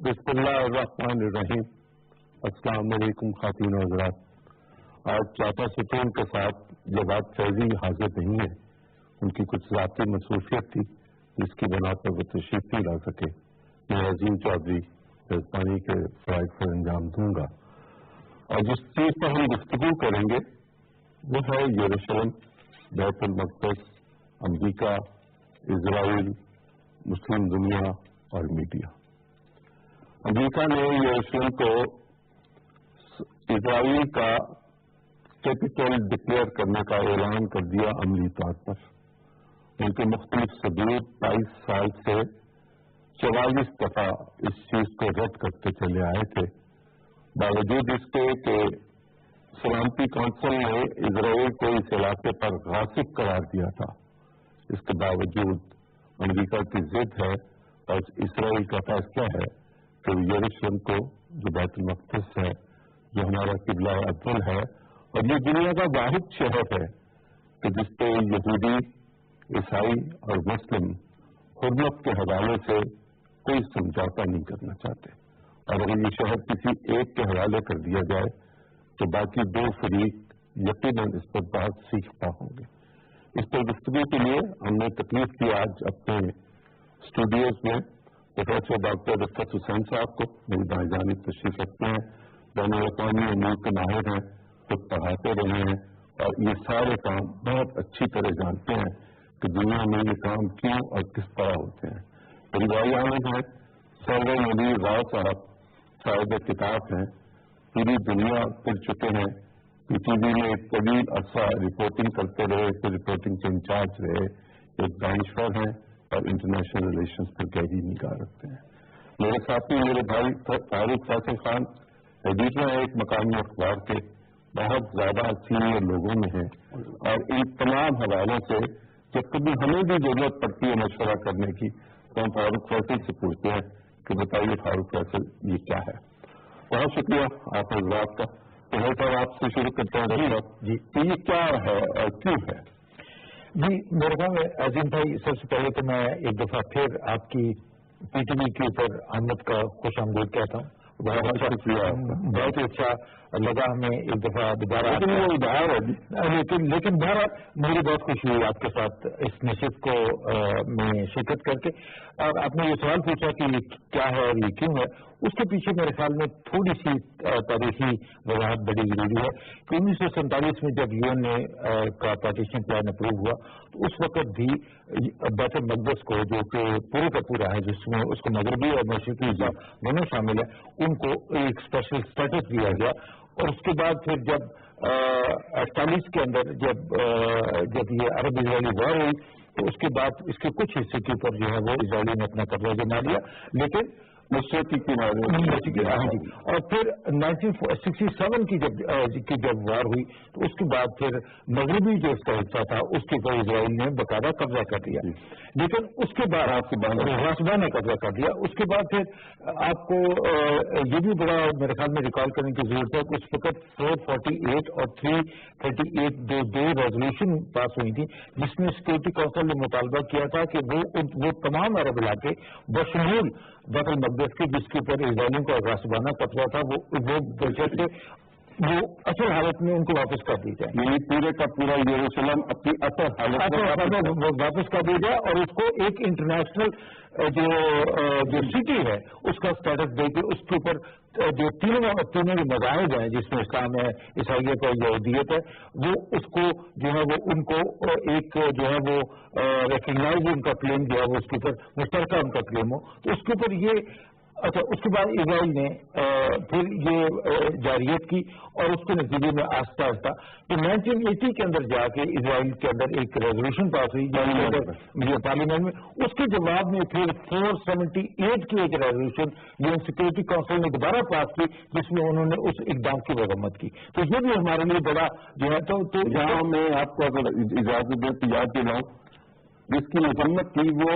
بسم اللہ الرحمن الرحیم. السلام علیکم خواتین و حضرات. آج چوتھا ستون کے ساتھ جب آپ فیضی حاضر نہیں ہیں، ان کی کچھ ذاتی مصروفیت تھی جس کی بنا پر وہ تشریف نہیں لا سکے. میں عظیم چودھری میزبانی کے فرائض پر انجام دوں گا، اور جس چیز پر ہم گفتگو کریں گے وہ ہے یروشلم، بیت المقدس، امریکہ، اسرائیل، مسلم دنیا اور میڈیا. امریکہ نے یروشلم کو اسرائیل کا کیپٹل ڈکلیئر کرنے کا اعلان کر دیا عملی طور پر. ان کے مختلف ثبوت 22 سال سے 44 دفعہ اس چیز کو رد کرتے چلے آئے تھے، باوجود اس کے کہ سلامتی کونسل نے اسرائیل کو اس علاقے پر غاصب قرار دیا تھا. اس کے باوجود امریکہ کی ضد ہے اور اسرائیل کا فیصلہ ہے کہ یروشلم کو، جو بیت المقدس ہے، جو ہمارا قبلہ اول ہے، اور یہ دنیا کا واحد شہر ہے کہ جس پہ یہودی، عیسائی اور مسلم حرمت کے حوالے سے کوئی سمجھوتا نہیں کرنا چاہتے. اور اگر یہ شہر کسی ایک کے حوالے کر دیا جائے تو باقی دو فریق یقیناً اس پر بہت سیکھتا ہوں گے. اس پر گفتگو کے لیے ہم نے تکلیف کی آج اپنے اسٹوڈیوز میں پروفیسر ڈاکٹر رفعت حسین صاحب کو. میری دائیں جانب تشریف رکھتے ہیں، بین الاقوامی امور کے ماہر ہیں، خود پڑھاتے رہے ہیں اور یہ سارے کام بہت اچھی طرح جانتے ہیں کہ دنیا میں یہ کام کیوں اور کس طرح ہوتے ہیں. میری بھائی عامد ہیں سرور نبی راؤ صاحب، صاحب کتاب ہیں، پوری دنیا پھر چکے ہیں، پی ٹی وی میں ایک طویل عرصہ رپورٹنگ کرتے رہے، پھر رپورٹنگ کے انچارج رہے، ایک دانشور ہیں اور انٹرنیشنل ریلیشنز پر گہری نگاہ رکھتے ہیں. میرے ساتھی میرے بھائی فاروق فیصل خان ایڈیٹر ہیں ایک مقامی اخبار کے، بہت زیادہ سینئر لوگوں میں ہیں، اور ان تمام حوالوں سے جب کبھی ہمیں بھی ضرورت پڑتی ہے مشورہ کرنے کی تو ہم فاروق فیصل سے پوچھتے ہیں کہ بتائیے فاروق فیصل یہ کیا ہے. بہت شکریہ آپ حضرات کا. پروفیسر آپ سے شروع کرتے ہیں. جی یہ کیا ہے اور کیوں ہے؟ جی میرے خیال میں عظیم بھائی، سب سے پہلے تو میں ایک دفعہ پھر آپ کی پی ٹی وی کے اوپر آمد کا خوش آمدید کہتا ہوں. بہت شکریہ. بہت ہی اچھا لگا ہمیں ایک دفعہ دوبارہ. لیکن بہرحال مجھے بہت خوشی ہوئی آپ کے ساتھ اس نشست کو میں شرکت کر کے. اور آپ نے یہ سوال پوچھا کہ یہ کیا ہے اور یہ کیوں ہے، اس کے پیچھے میرے خیال میں تھوڑی سی تاریخی وضاحت بڑی ضروری ہے کہ 1947 میں جب یو این کا پارٹیشن پلان اپروو ہوا تو اس وقت بھی بیت المقدس کو، جو کہ پورے کا پورا ہے، جس میں اس کو مغربی اور مشرقی حصہ دونوں شامل ہیں، ان کو ایک اسپیشل اسٹیٹس دیا گیا. اور اس کے بعد پھر جب 48 کے اندر جب یہ عرب اسرائیلی وار ہوئی تو اس کے بعد اس کے کچھ حصے کے اوپر جو ہے وہ اسرائیلی نے اپنا قبضہ جما لیا. لیکن مشرقی کنارے اور پھر 1967 کی جب وار ہوئی تو اس کے بعد پھر مغربی جو اس کا حصہ تھا اس کے اوپر اسرائیل نے باقاعدہ قبضہ کر دیا. لیکن اس کے بعد راسبانہ قبضہ کر دیا. اس کے بعد پھر آپ کو یہ بھی بڑا میرے خیال میں ریکال کرنے کی ضرورت ہے کہ اس وقت 448 اور 338 دو ریزولوشن پاس ہوئی تھی جس میں سیکورٹی کونسل نے مطالبہ کیا تھا کہ وہ تمام عرب علاقے بشمول بیت المقدس کے جس کے اوپر اسرائیلیوں کا غاصبانہ قبضہ تھا وہ اصل حالت میں ان کو واپس کر دی جائے. یعنی پورے کا پورا یروشلم اپنی اصل حالت میں واپس کر دی جائے اور اس کو ایک انٹرنیشنل جو سٹی ہے اس کا اسٹیٹس دے کے اس کے اوپر جو تینوں جو مذاہب ہیں جس میں اسلام ہے، عیسائیت ہے، یہودیت ہے، وہ اس کو جو ہے وہ ان کو ایک جو ہے وہ ریکگنائز ان کا کلیم جو ہے وہ اس کے اوپر مشترکہ ان کا کلیم ہو. تو اس کے اوپر یہ اچھا اس کے بعد اسرائیل نے پھر یہ جاریت کی اور اس کے نتیجے میں آہستہ آہستہ تو 1980 کے اندر جا کے اسرائیل کے اندر ایک ریزولوشن پاس ہوئی پارلیمنٹ میں. اس کے جواب میں پھر 478 کی ایک ریزولوشن جو سیکورٹی کونسل نے دوبارہ پاس کی جس میں انہوں نے اس اقدام کی مذمت کی. تو یہ بھی ہمارے لیے بڑا جو ہے تو جہاں میں آپ کو اگر اجازت دے تو یاد دلاؤں جس کی مذمت کی وہ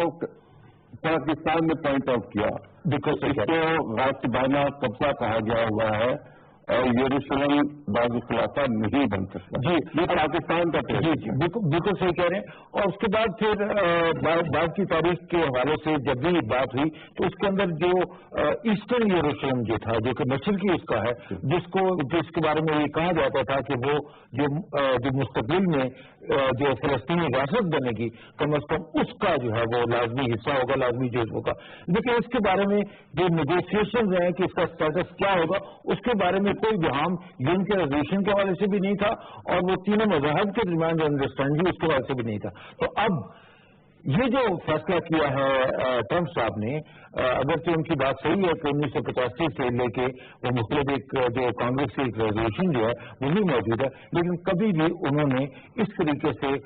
پاکستان نے پوائنٹ آؤٹ کیا، اس کو غاصبانہ قبضہ کہا گیا ہوا ہے اور یروشلم دارالخلافہ نہیں بن سکتا. جی یہ پاکستان کا جی بالکل صحیح کہہ رہے ہیں. اور اس کے بعد پھر بعد کی تاریخ کے حوالے سے جب بھی بات ہوئی تو اس کے اندر جو ایسٹرن یروشلم جو تھا جو کہ مشرقی اس کا ہے جس کے بارے میں یہ کہا جاتا تھا کہ وہ جو مستقبل میں جو فلسطینی ریاست بنے گی کم از کم اس کا جو ہے وہ لازمی حصہ ہوگا, لازمی جز ہوگا. لیکن اس کے بارے میں جو نیگوشیشن ہیں کہ اس کا اسٹیٹس کیا ہوگا اس کے بارے میں کوئی بہام یون کے ریزولوشن کے حوالے سے بھی نہیں تھا اور وہ تینوں مذاہب کے درمیان جو انڈرسٹینڈنگ اس کے حوالے سے بھی نہیں تھا. تو اب یہ جو فیصلہ کیا ہے ٹرمپ صاحب نے, اگرچہ ان کی بات صحیح ہے کہ 1985 سے لے کے وہ مختلف ایک جو کانگریس کی ایک ریزولوشن جو ہے وہ بھی موجود ہے, لیکن کبھی بھی انہوں نے اس طریقے سے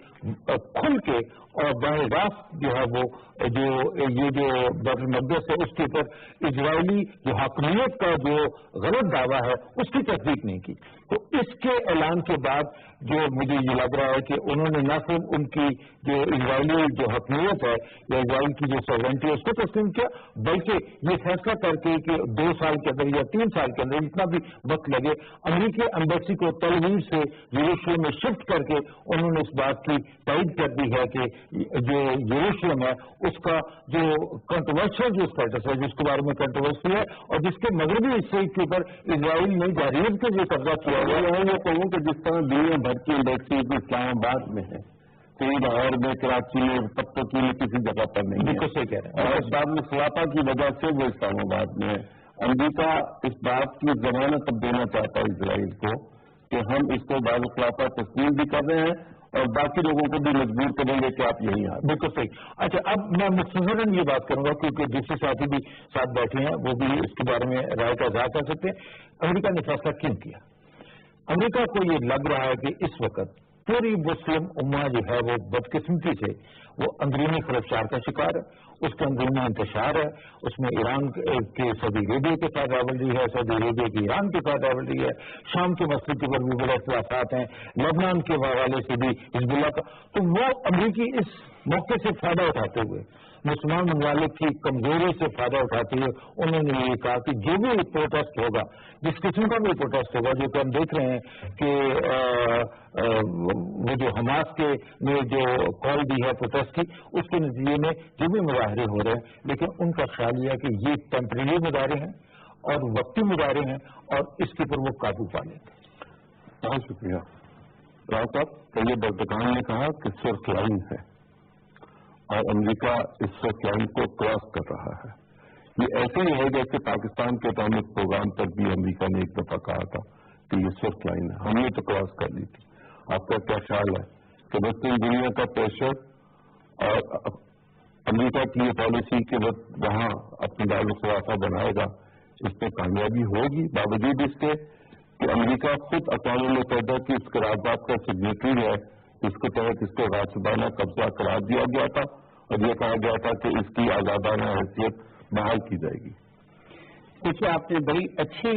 کھل کے اور براہ راست جو ہے وہ یہ جو بیت المقدس ہے اس کے اوپر اسرائیلی جو حاکمیت کا جو غلط دعویٰ ہے اس کی تصدیق نہیں کی. تو اس کے اعلان کے بعد جو مجھے یہ لگ رہا ہے کہ انہوں نے نہ صرف ان کی جو اسرائیلی جو حاکمیت ہے یا اسرائیل کی جو سوورنٹی ہے اس کو تسلیم کیا, بلکہ یہ فیصلہ کر کے کہ 2 سال کے اندر یا 3 سال کے اندر جتنا بھی وقت لگے امریکی ایمبیسی کو تل اویو سے یروشلم میں شفٹ کر کے انہوں نے اس بات کی تائید کر دی ہے کہ جو یروشلم ہے اس کا جو کنٹروورشل جو اسٹیٹس ہے جس کے بارے میں کنٹروورسی ہے اور جس کے مغربی حصے کے اوپر اسرائیل نے جاریت کے جو قبضہ کیا ہے یہ کہوں کہ جس طرح دنیا بھر کی ایمبیسی اسلام آباد میں ہے, کوئی لاہور میں, کراچی میں, پتوکی میں کسی جگہ پر نہیں ہے. بالکل صحیح کہہ رہے ہیں. اور دارالخلافہ کی وجہ سے وہ اسلام آباد میں ہے. امریکہ اس بات کی ضمانت اب دینا چاہتا ہے اسرائیل کو کہ ہم اس کو دارالخلافہ تسلیم بھی کر رہے ہیں اور باقی لوگوں کو بھی مجبور کریں گے کہ آپ یہیں آئیں. بالکل صحیح. اچھا, اب میں مختصراً یہ بات کروں گا کیونکہ دوسرے ساتھی بھی ساتھ بیٹھے ہیں, وہ بھی اس کے بارے میں رائے کا اظہار کر سکتے ہیں. امریکہ نے فیصلہ کیوں کیا؟ امریکہ کو یہ لگ رہا ہے کہ اس وقت پوری مسلم امہ جو ہے وہ بدقسمتی سے وہ اندرونی خلفشار کا شکار ہے, اس کا اندرونی انتشار ہے, اس میں ایران کے سعودی عربیہ کے ساتھ رائیولری ہے, سعودی عربیہ کی ایران کے ساتھ رائیولری ہے, شام کے مسئلے کے اوپر بھی بڑے اختلافات ہیں, لبنان کے حوالے سے بھی حزب اللہ کا. تو وہ امریکی اس موقع سے فائدہ اٹھاتے ہوئے مسلمان ممالک کی کمزوری سے فائدہ اٹھاتے ہوئے انہوں نے یہ کہا کہ جو بھی پروٹیسٹ ہوگا, جس قسم کا بھی پروٹیسٹ ہوگا, جو کہ ہم دیکھ رہے ہیں کہ وہ جو حماس کے نے جو کال دی ہے پروٹیسٹ کی, اس کے نتیجے میں جو بھی مظاہرے ہو رہے ہیں, لیکن ان کا خیال یہ ہے کہ یہ ٹیمپریری مظاہرے ہیں اور وقتی مظاہرے ہیں اور اس کے اوپر وہ قابو پا لیں گے. بہت شکریہ. راؤ صاحب, طیب اردگان نے کہا کہ سرخ لائن ہے اور امریکہ اس سرخ لائن کو کراس کر رہا ہے. یہ ایسے ہی ہے جیسے پاکستان کے اٹامک پروگرام پر بھی امریکہ نے ایک دفعہ کہا تھا کہ یہ سرخ لائن ہے, ہم نے تو کراس کر لی تھی. آپ کا کیا خیال ہے کہ مسلم دنیا کا پریشر اور امریکہ کی یہ پالیسی کہ وہاں اپنی دارالخلافہ بنائے گا, اس میں کامیابی ہوگی باوجود اس کے کہ امریکہ خود اقوام متحدہ کی اس قرارداد کا سگنیٹری ہے جس کے تحت اس کو غاصبانہ قبضہ قرار دیا گیا تھا اور یہ کہا گیا تھا کہ اس کی آزادانہ حیثیت بحال کی جائے گی. دیکھیے, آپ نے بڑی اچھی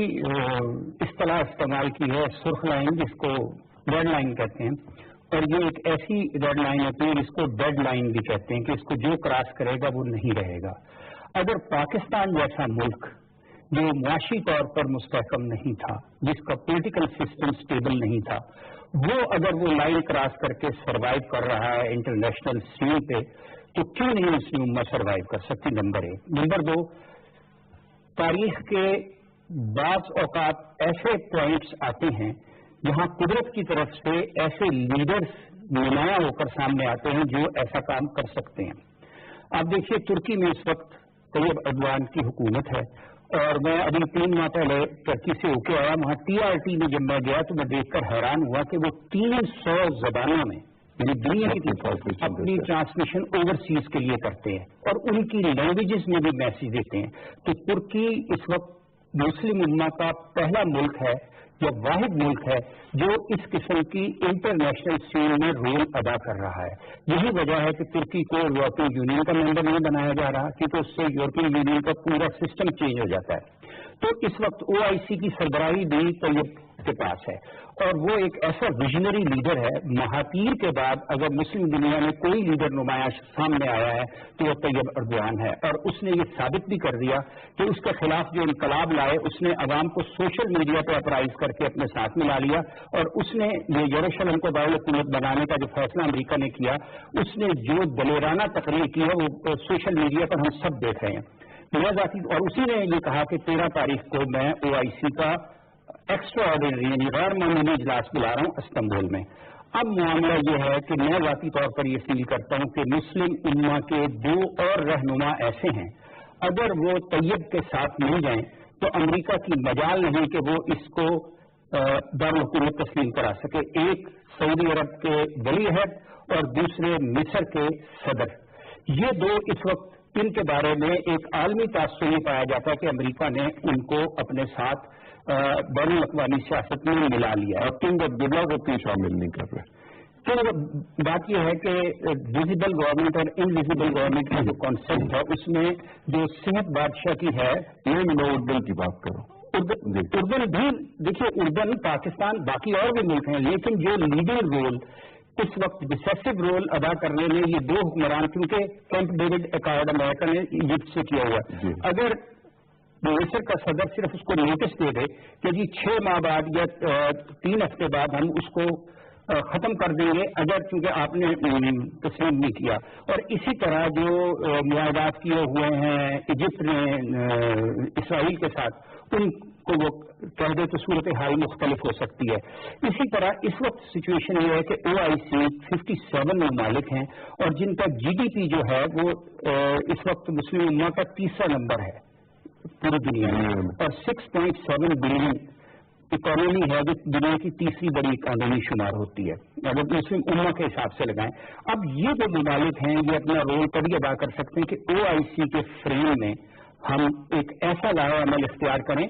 اصطلاح استعمال کی ہے, سرخ لائن, جس کو ریڈ لائن کہتے ہیں, اور یہ ایک ایسی ریڈ لائن ہوتی ہے جس کو ڈیڈ لائن بھی کہتے ہیں کہ اس کو جو کراس کرے گا وہ نہیں رہے گا. اگر پاکستان جیسا ملک جو معاشی طور پر مستحکم نہیں تھا, جس کا پولیٹیکل سسٹم سٹیبل نہیں تھا, وہ اگر وہ لائن کراس کر کے سروائیو کر رہا ہے انٹرنیشنل سین پہ, تو کیوں نہیں مسلم امت سروائیو کر سکتی؟ نمبر 1. نمبر 2, تاریخ کے بعض اوقات ایسے پوائنٹس آتے ہیں جہاں قدرت کی طرف سے ایسے لیڈرز نمایاں ہو کر سامنے آتے ہیں جو ایسا کام کر سکتے ہیں. آپ دیکھیے, ترکی میں اس وقت طیب اردوان کی حکومت ہے, اور میں ابھی 3 ماہ پہلے ترکی سے ہو کے آیا. وہاں TRT میں جب میں گیا تو میں دیکھ کر حیران ہوا کہ وہ 300 زبانوں میں یعنی دنیا کی اپنی ٹرانسمیشن اوورسیز کے لیے کرتے ہیں اور ان کی لینگویجز میں بھی میسج دیتے ہیں. تو ترکی اس وقت مسلم امہ کا پہلا ملک ہے یا واحد ملک ہے جو اس قسم کی انٹرنیشنل سین میں رول ادا کر رہا ہے. یہی وجہ ہے کہ ترکی کو یورپین یونین کا ممبر نہیں بنایا جا رہا, کیونکہ اس سے یورپین یونین کا پورا سسٹم چینج ہو جاتا ہے. تو اس وقت OIC کی سربراہی بھی طیب کے پاس ہے اور وہ ایک ایسا ویژنری لیڈر ہے. مہاتیر کے بعد اگر مسلم دنیا میں کوئی لیڈر نمایاں سامنے آیا ہے تو وہ طیب اردوان ہے, اور اس نے یہ ثابت بھی کر دیا کہ اس کے خلاف جو انقلاب لائے اس نے عوام کو سوشل میڈیا پہ اپرائز کر کے اپنے ساتھ ملا لیا, اور اس نے یہ یروشلم کو دارالحکومت بنانے کا جو فیصلہ امریکہ نے کیا, اس نے جو دلیرانہ تقریر کی ہے وہ سوشل میڈیا پر ہم سب دیکھ رہے ہیں. اور اسی نے یہ کہا کہ 13 تاریخ کو میں OIC کا ایکسٹرا آرڈینری یعنی غیر معمولی اجلاس بلا رہا ہوں استنبول میں. اب معاملہ یہ ہے کہ میں ذاتی طور پر یہ فیل کرتا ہوں کہ مسلم امہ کے 2 اور رہنما ایسے ہیں, اگر وہ طیب کے ساتھ مل جائیں تو امریکہ کی مجال نہیں کہ وہ اس کو دارالحکومت تسلیم کرا سکے. ایک سعودی عرب کے ولی عہد اور دوسرے مصر کے صدر, یہ 2 اس وقت ان کے بارے میں ایک عالمی تاثر یہ پایا جاتا ہے کہ امریکہ نے ان کو اپنے ساتھ بین الاقوامی سیاست میں ملا لیا ہے. کنگ عبداللہ کو کیوں شامل نہیں کر رہے؟ تو بات یہ ہے کہ ویزیبل گورنمنٹ اور انویزیبل گورنمنٹ کا جو کانسیپٹ ہے اس میں جو صحت بادشاہ کی ہے, میں اردن کی بات کروں. اردن بھی دیکھیے, اردن پاکستان باقی اور بھی ملک ہیں, لیکن جو لیڈنگ رول اس وقت ڈسیسو رول ادا کرنے میں یہ 2 حکمران, کیونکہ کیمپ ڈیوڈ ایکارڈ امریکہ نے ایجپٹ سے کیا ہوا ہے. اگر مصر کا صدر صرف اس کو نوٹس دے دے کہ جی 6 ماہ بعد یا 3 ہفتے بعد ہم اس کو ختم کر دیں گے, اگر چونکہ آپ نے تسلیم نہیں کیا, اور اسی طرح جو معاہدات کیے ہوئے ہیں ایجپٹ نے اسرائیل کے ساتھ, ان کو وہ کہہ دے تو صورتحال مختلف ہو سکتی ہے. اسی طرح اس وقت سچویشن یہ ہے کہ OIC 57 ممالک ہیں اور جن کا GDP جو ہے وہ اس وقت مسلم امہ کا 3را نمبر ہے پوری دنیا میں, اور 6.7 بلین اکانومی ہے جو دنیا کی 3ری بڑی اکانومی شمار ہوتی ہے اگر مسلم امہ کے حساب سے لگائیں. اب یہ جو ممالک ہیں یہ اپنا رول تبھی ادا کر سکتے ہیں کہ OIC کے فریم میں ہم ایک ایسا لائحہ عمل اختیار کریں.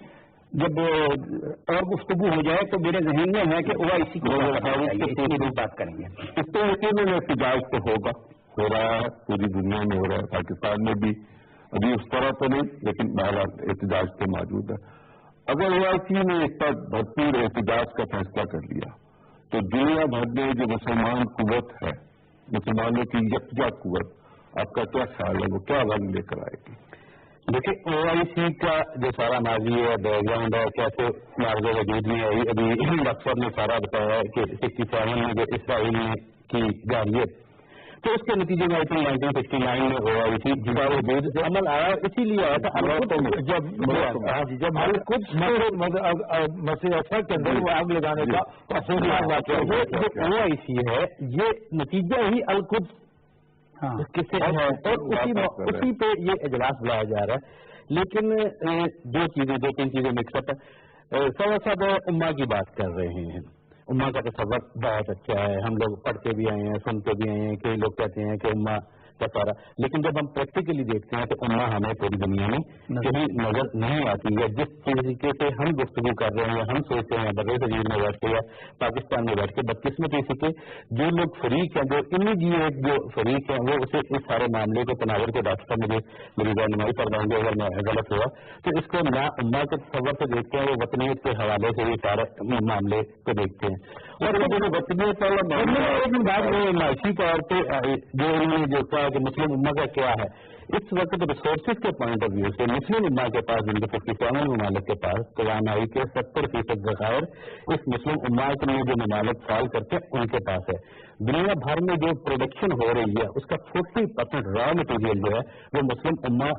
جب اور گفتگو ہو جائے تو میرے ذہن میں ہے کہ OIC کو بات کریں گے. اس تو یقیناً احتجاج تو ہوگا, ہو رہا ہے, پوری دنیا میں ہو رہا ہے, پاکستان میں بھی ابھی اس طرح تو نہیں, لیکن بہرحال احتجاج تو موجود ہے. اگر OIC نے اس پر بھرپور احتجاج کا فیصلہ کر لیا تو دنیا بھر میں جو مسلمان قوت ہے, مسلمانوں کی یکجا قوت, آپ کا کیا خیال ہے وہ کیا رنگ لے کر آئے گی؟ دیکھیں OIC کا جو سارا ماضی ہے, بیک گراؤنڈ ہے, کیسے معاوضے وجود میں ہے, ابھی ڈاکٹر نے سارا بتایا ہے کہ 67 میں جو اسرائیل کی جارحیت, تو اس کے نتیجے میں 1969 میں OIC جدا وجود سے عمل آیا, اسی لیے آیا تھا جب کچھ مسئلہ ایسا کہ اندر وہ آگ لگانے کا جو OIC ہے یہ نتیجہ ہی القدس کس سے ہے, اور اسی پہ یہ اجلاس بلایا جا رہا ہے. لیکن 2-3 چیزیں مکس اپ ہے. سب امہ کی بات کر رہے ہیں, امہ کا تصور بہت اچھا ہے, ہم لوگ پڑھتے بھی آئے ہیں, سنتے بھی آئے ہیں, کئی لوگ کہتے ہیں کہ امہ کا سارا, لیکن جب ہم پریکٹیکلی دیکھتے ہیں تو امہ ہمیں پوری دنیا میں کہیں نظر نہیں آتی ہے. جس طریقے سے ہم گفتگو کر رہے ہیں, ہم سوچتے ہیں برے صغیر میں بیٹھ کے یا پاکستان میں بیٹھ کے, بدقسمتی سے کہ جو لوگ فریق ہیں, جو امیڈیٹ جو فریق ہیں, وہ اسے اس سارے معاملے کو تناور کے ڈاکٹر صاحب مجھے میری رہنمائی کرواؤں گے اگر میں غلط ہوا, تو اس کو نہ امہ کے تصور سے دیکھتے ہیں, وہ وطنیت کے حوالے سے یہ سارے معاملے کو دیکھتے ہیں. اور وہ جو وطنیت معاشی طور پہ جو انہوں نے جو کہا کہ مسلم امہ کا کیا ہے, اس وقت ریسورسز کے پوائنٹ آف ویو سے مسلم امہ کے پاس, جن کے 57 ممالک کے پاس توانائی کے 70% ذخائر اس مسلم امہ میں جو ممالک فال کرتے ہیں ان کے پاس ہے. دنیا بھر میں جو پروڈکشن ہو رہی ہے اس کا 40% را مٹیریل جو ہے وہ مسلم امہ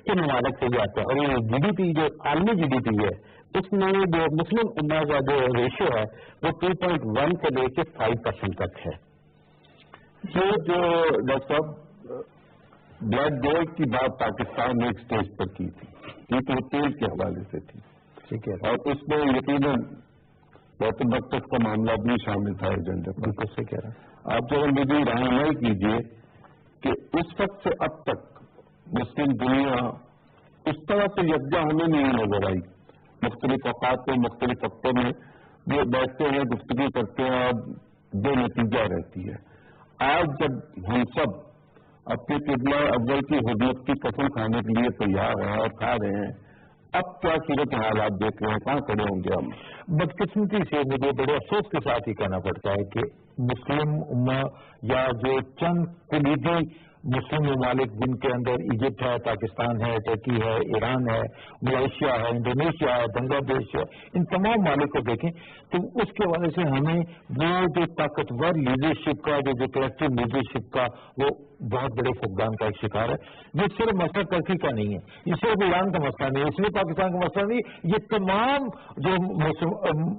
کے ممالک سے ہی آتا ہے, اور یہ GDP جو عالمی GDP ہے اس میں جو مسلم امہ کا جو ریشو ہے وہ 2.1 سے لے کے 5% تک ہے. یہ جو ڈاکٹر صاحب بلیک گولڈ کی بات پاکستان نے ایک اسٹیج پر کی تھی, یہ تو تیل کے حوالے سے تھی, ٹھیک ہے, اور اس میں یقیناً بیت المقدس کا معاملہ بھی شامل تھا ایجنڈے پر. کس سے کہہ رہا ہے آپ ذرا مجھے رہنمائی کیجیے کہ اس وقت سے اب تک مسلم دنیا اس طرح سے یکجا ہمیں نہیں نظر آئی. مختلف اوقات میں, مختلف ہفتوں میں وہ بیٹھتے ہیں, گفتگو کرتے ہیں, اور بے نتیجہ رہتی ہے. آج جب ہم سب اپنے قبلہ اول کی حدود کی قسم کھانے کے لیے تیار ہیں اور کھا رہے ہیں, اب کیا صورت حال آپ دیکھ رہے ہیں، کہاں کھڑے ہوں گے ہم؟ بدقسمتی سے مجھے بڑے افسوس کے ساتھ ہی کہنا پڑتا ہے کہ مسلم امہ یا جو چند کلیدی مسلم ممالک جن کے اندر ایجپٹ ہے، پاکستان ہے، ترکی ہے، ایران ہے، ملائیشیا ہے، انڈونیشیا ہے، بنگلہ دیش ہے، ان تمام ممالک کو دیکھیں تو اس کے وجہ سے ہمیں وہ جو طاقتور لیڈرشپ کا جو کلیکٹو لیڈرشپ کا وہ بہت بڑے فقدان کا ایک شکار ہے. یہ صرف مسئلہ ترکی کا نہیں ہے، یہ صرف ایران کا مسئلہ نہیں ہے، اس لیے پاکستان کا مسئلہ نہیں، یہ تمام جو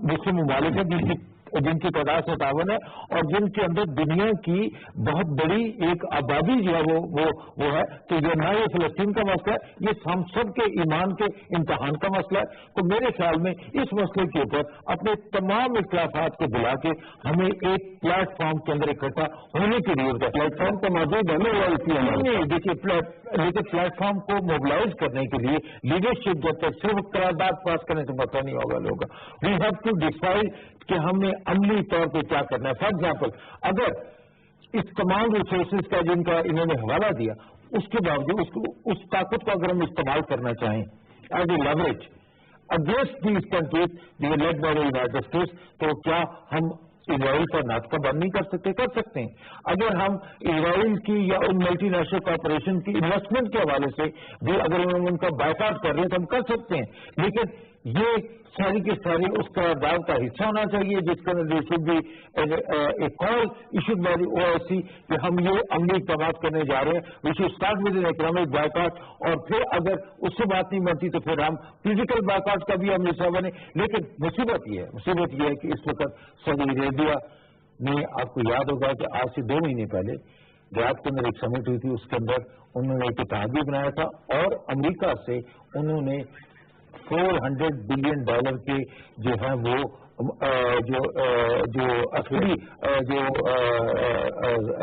مسلم ممالک ہیں جن کی تعداد سے تعاون ہے اور جن کے اندر دنیا کی بہت بڑی ایک آبادی جو ہے وہ ہے. تو یہ نہ یہ فلسطین کا مسئلہ ہے، یہ ہم سب کے ایمان کے امتحان کا مسئلہ ہے. تو میرے خیال میں اس مسئلے کے اوپر اپنے تمام اختلافات کو بلا کے ہمیں ایک پلیٹ فارم کے اندر اکٹھا ہونے کی ضرورت ہے. پلیٹ فارم کا موجود ہے دیکھیے لیکن پلیٹ فارم کو موبلائز کرنے کے لیے لیڈرشپ جب تک صرف قرارداد پاس کرنے سے پتہ نہیں ہوگا لوگوں کا. وی ہیو ٹو ڈیسائڈ کہ ہم نے عملی طور پہ کیا کرنا ہے. فار ایگزامپل اگر اس تمام ریسورسز کا جن کا انہوں نے حوالہ دیا اس کے باوجود اس طاقت کو اگر ہم استعمال کرنا چاہیں as a leverage against these countries led by the United States, تو کیا ہم اسرائیل پر ناطقہ بند نہیں کر سکتے ہیں. اگر ہم اسرائیل کی یا ان ملٹی نیشنل کارپوریشن کی انویسٹمنٹ کے حوالے سے بھی اگر ان کا بائیکاٹ کر رہے ہیں تو ہم کر سکتے ہیں، لیکن یہ ساری کی ساری اس قرارداد کا حصہ ہونا چاہیے جس کا should be a call issued by the OIC کہ ہم یہ عملی اقدامات کرنے جا رہے ہیں. We should start with an economic boycott, اور پھر اگر اس سے بات نہیں بنتی تو پھر ہم فزیکل بائیکاٹ کا بھی ہم حصہ بنے. لیکن مصیبت یہ ہے کہ اس وقت سعودی عربیہ میں آپ کو یاد ہوگا کہ آج سے 2 مہینے پہلے ریاض کے اندر ایک سمٹ ہوئی تھی، اس کے اندر انہوں نے ایک اتحاد بھی بنایا تھا اور امریکہ سے انہوں نے $400 بلین کے جو ہیں وہ جو اصلی جو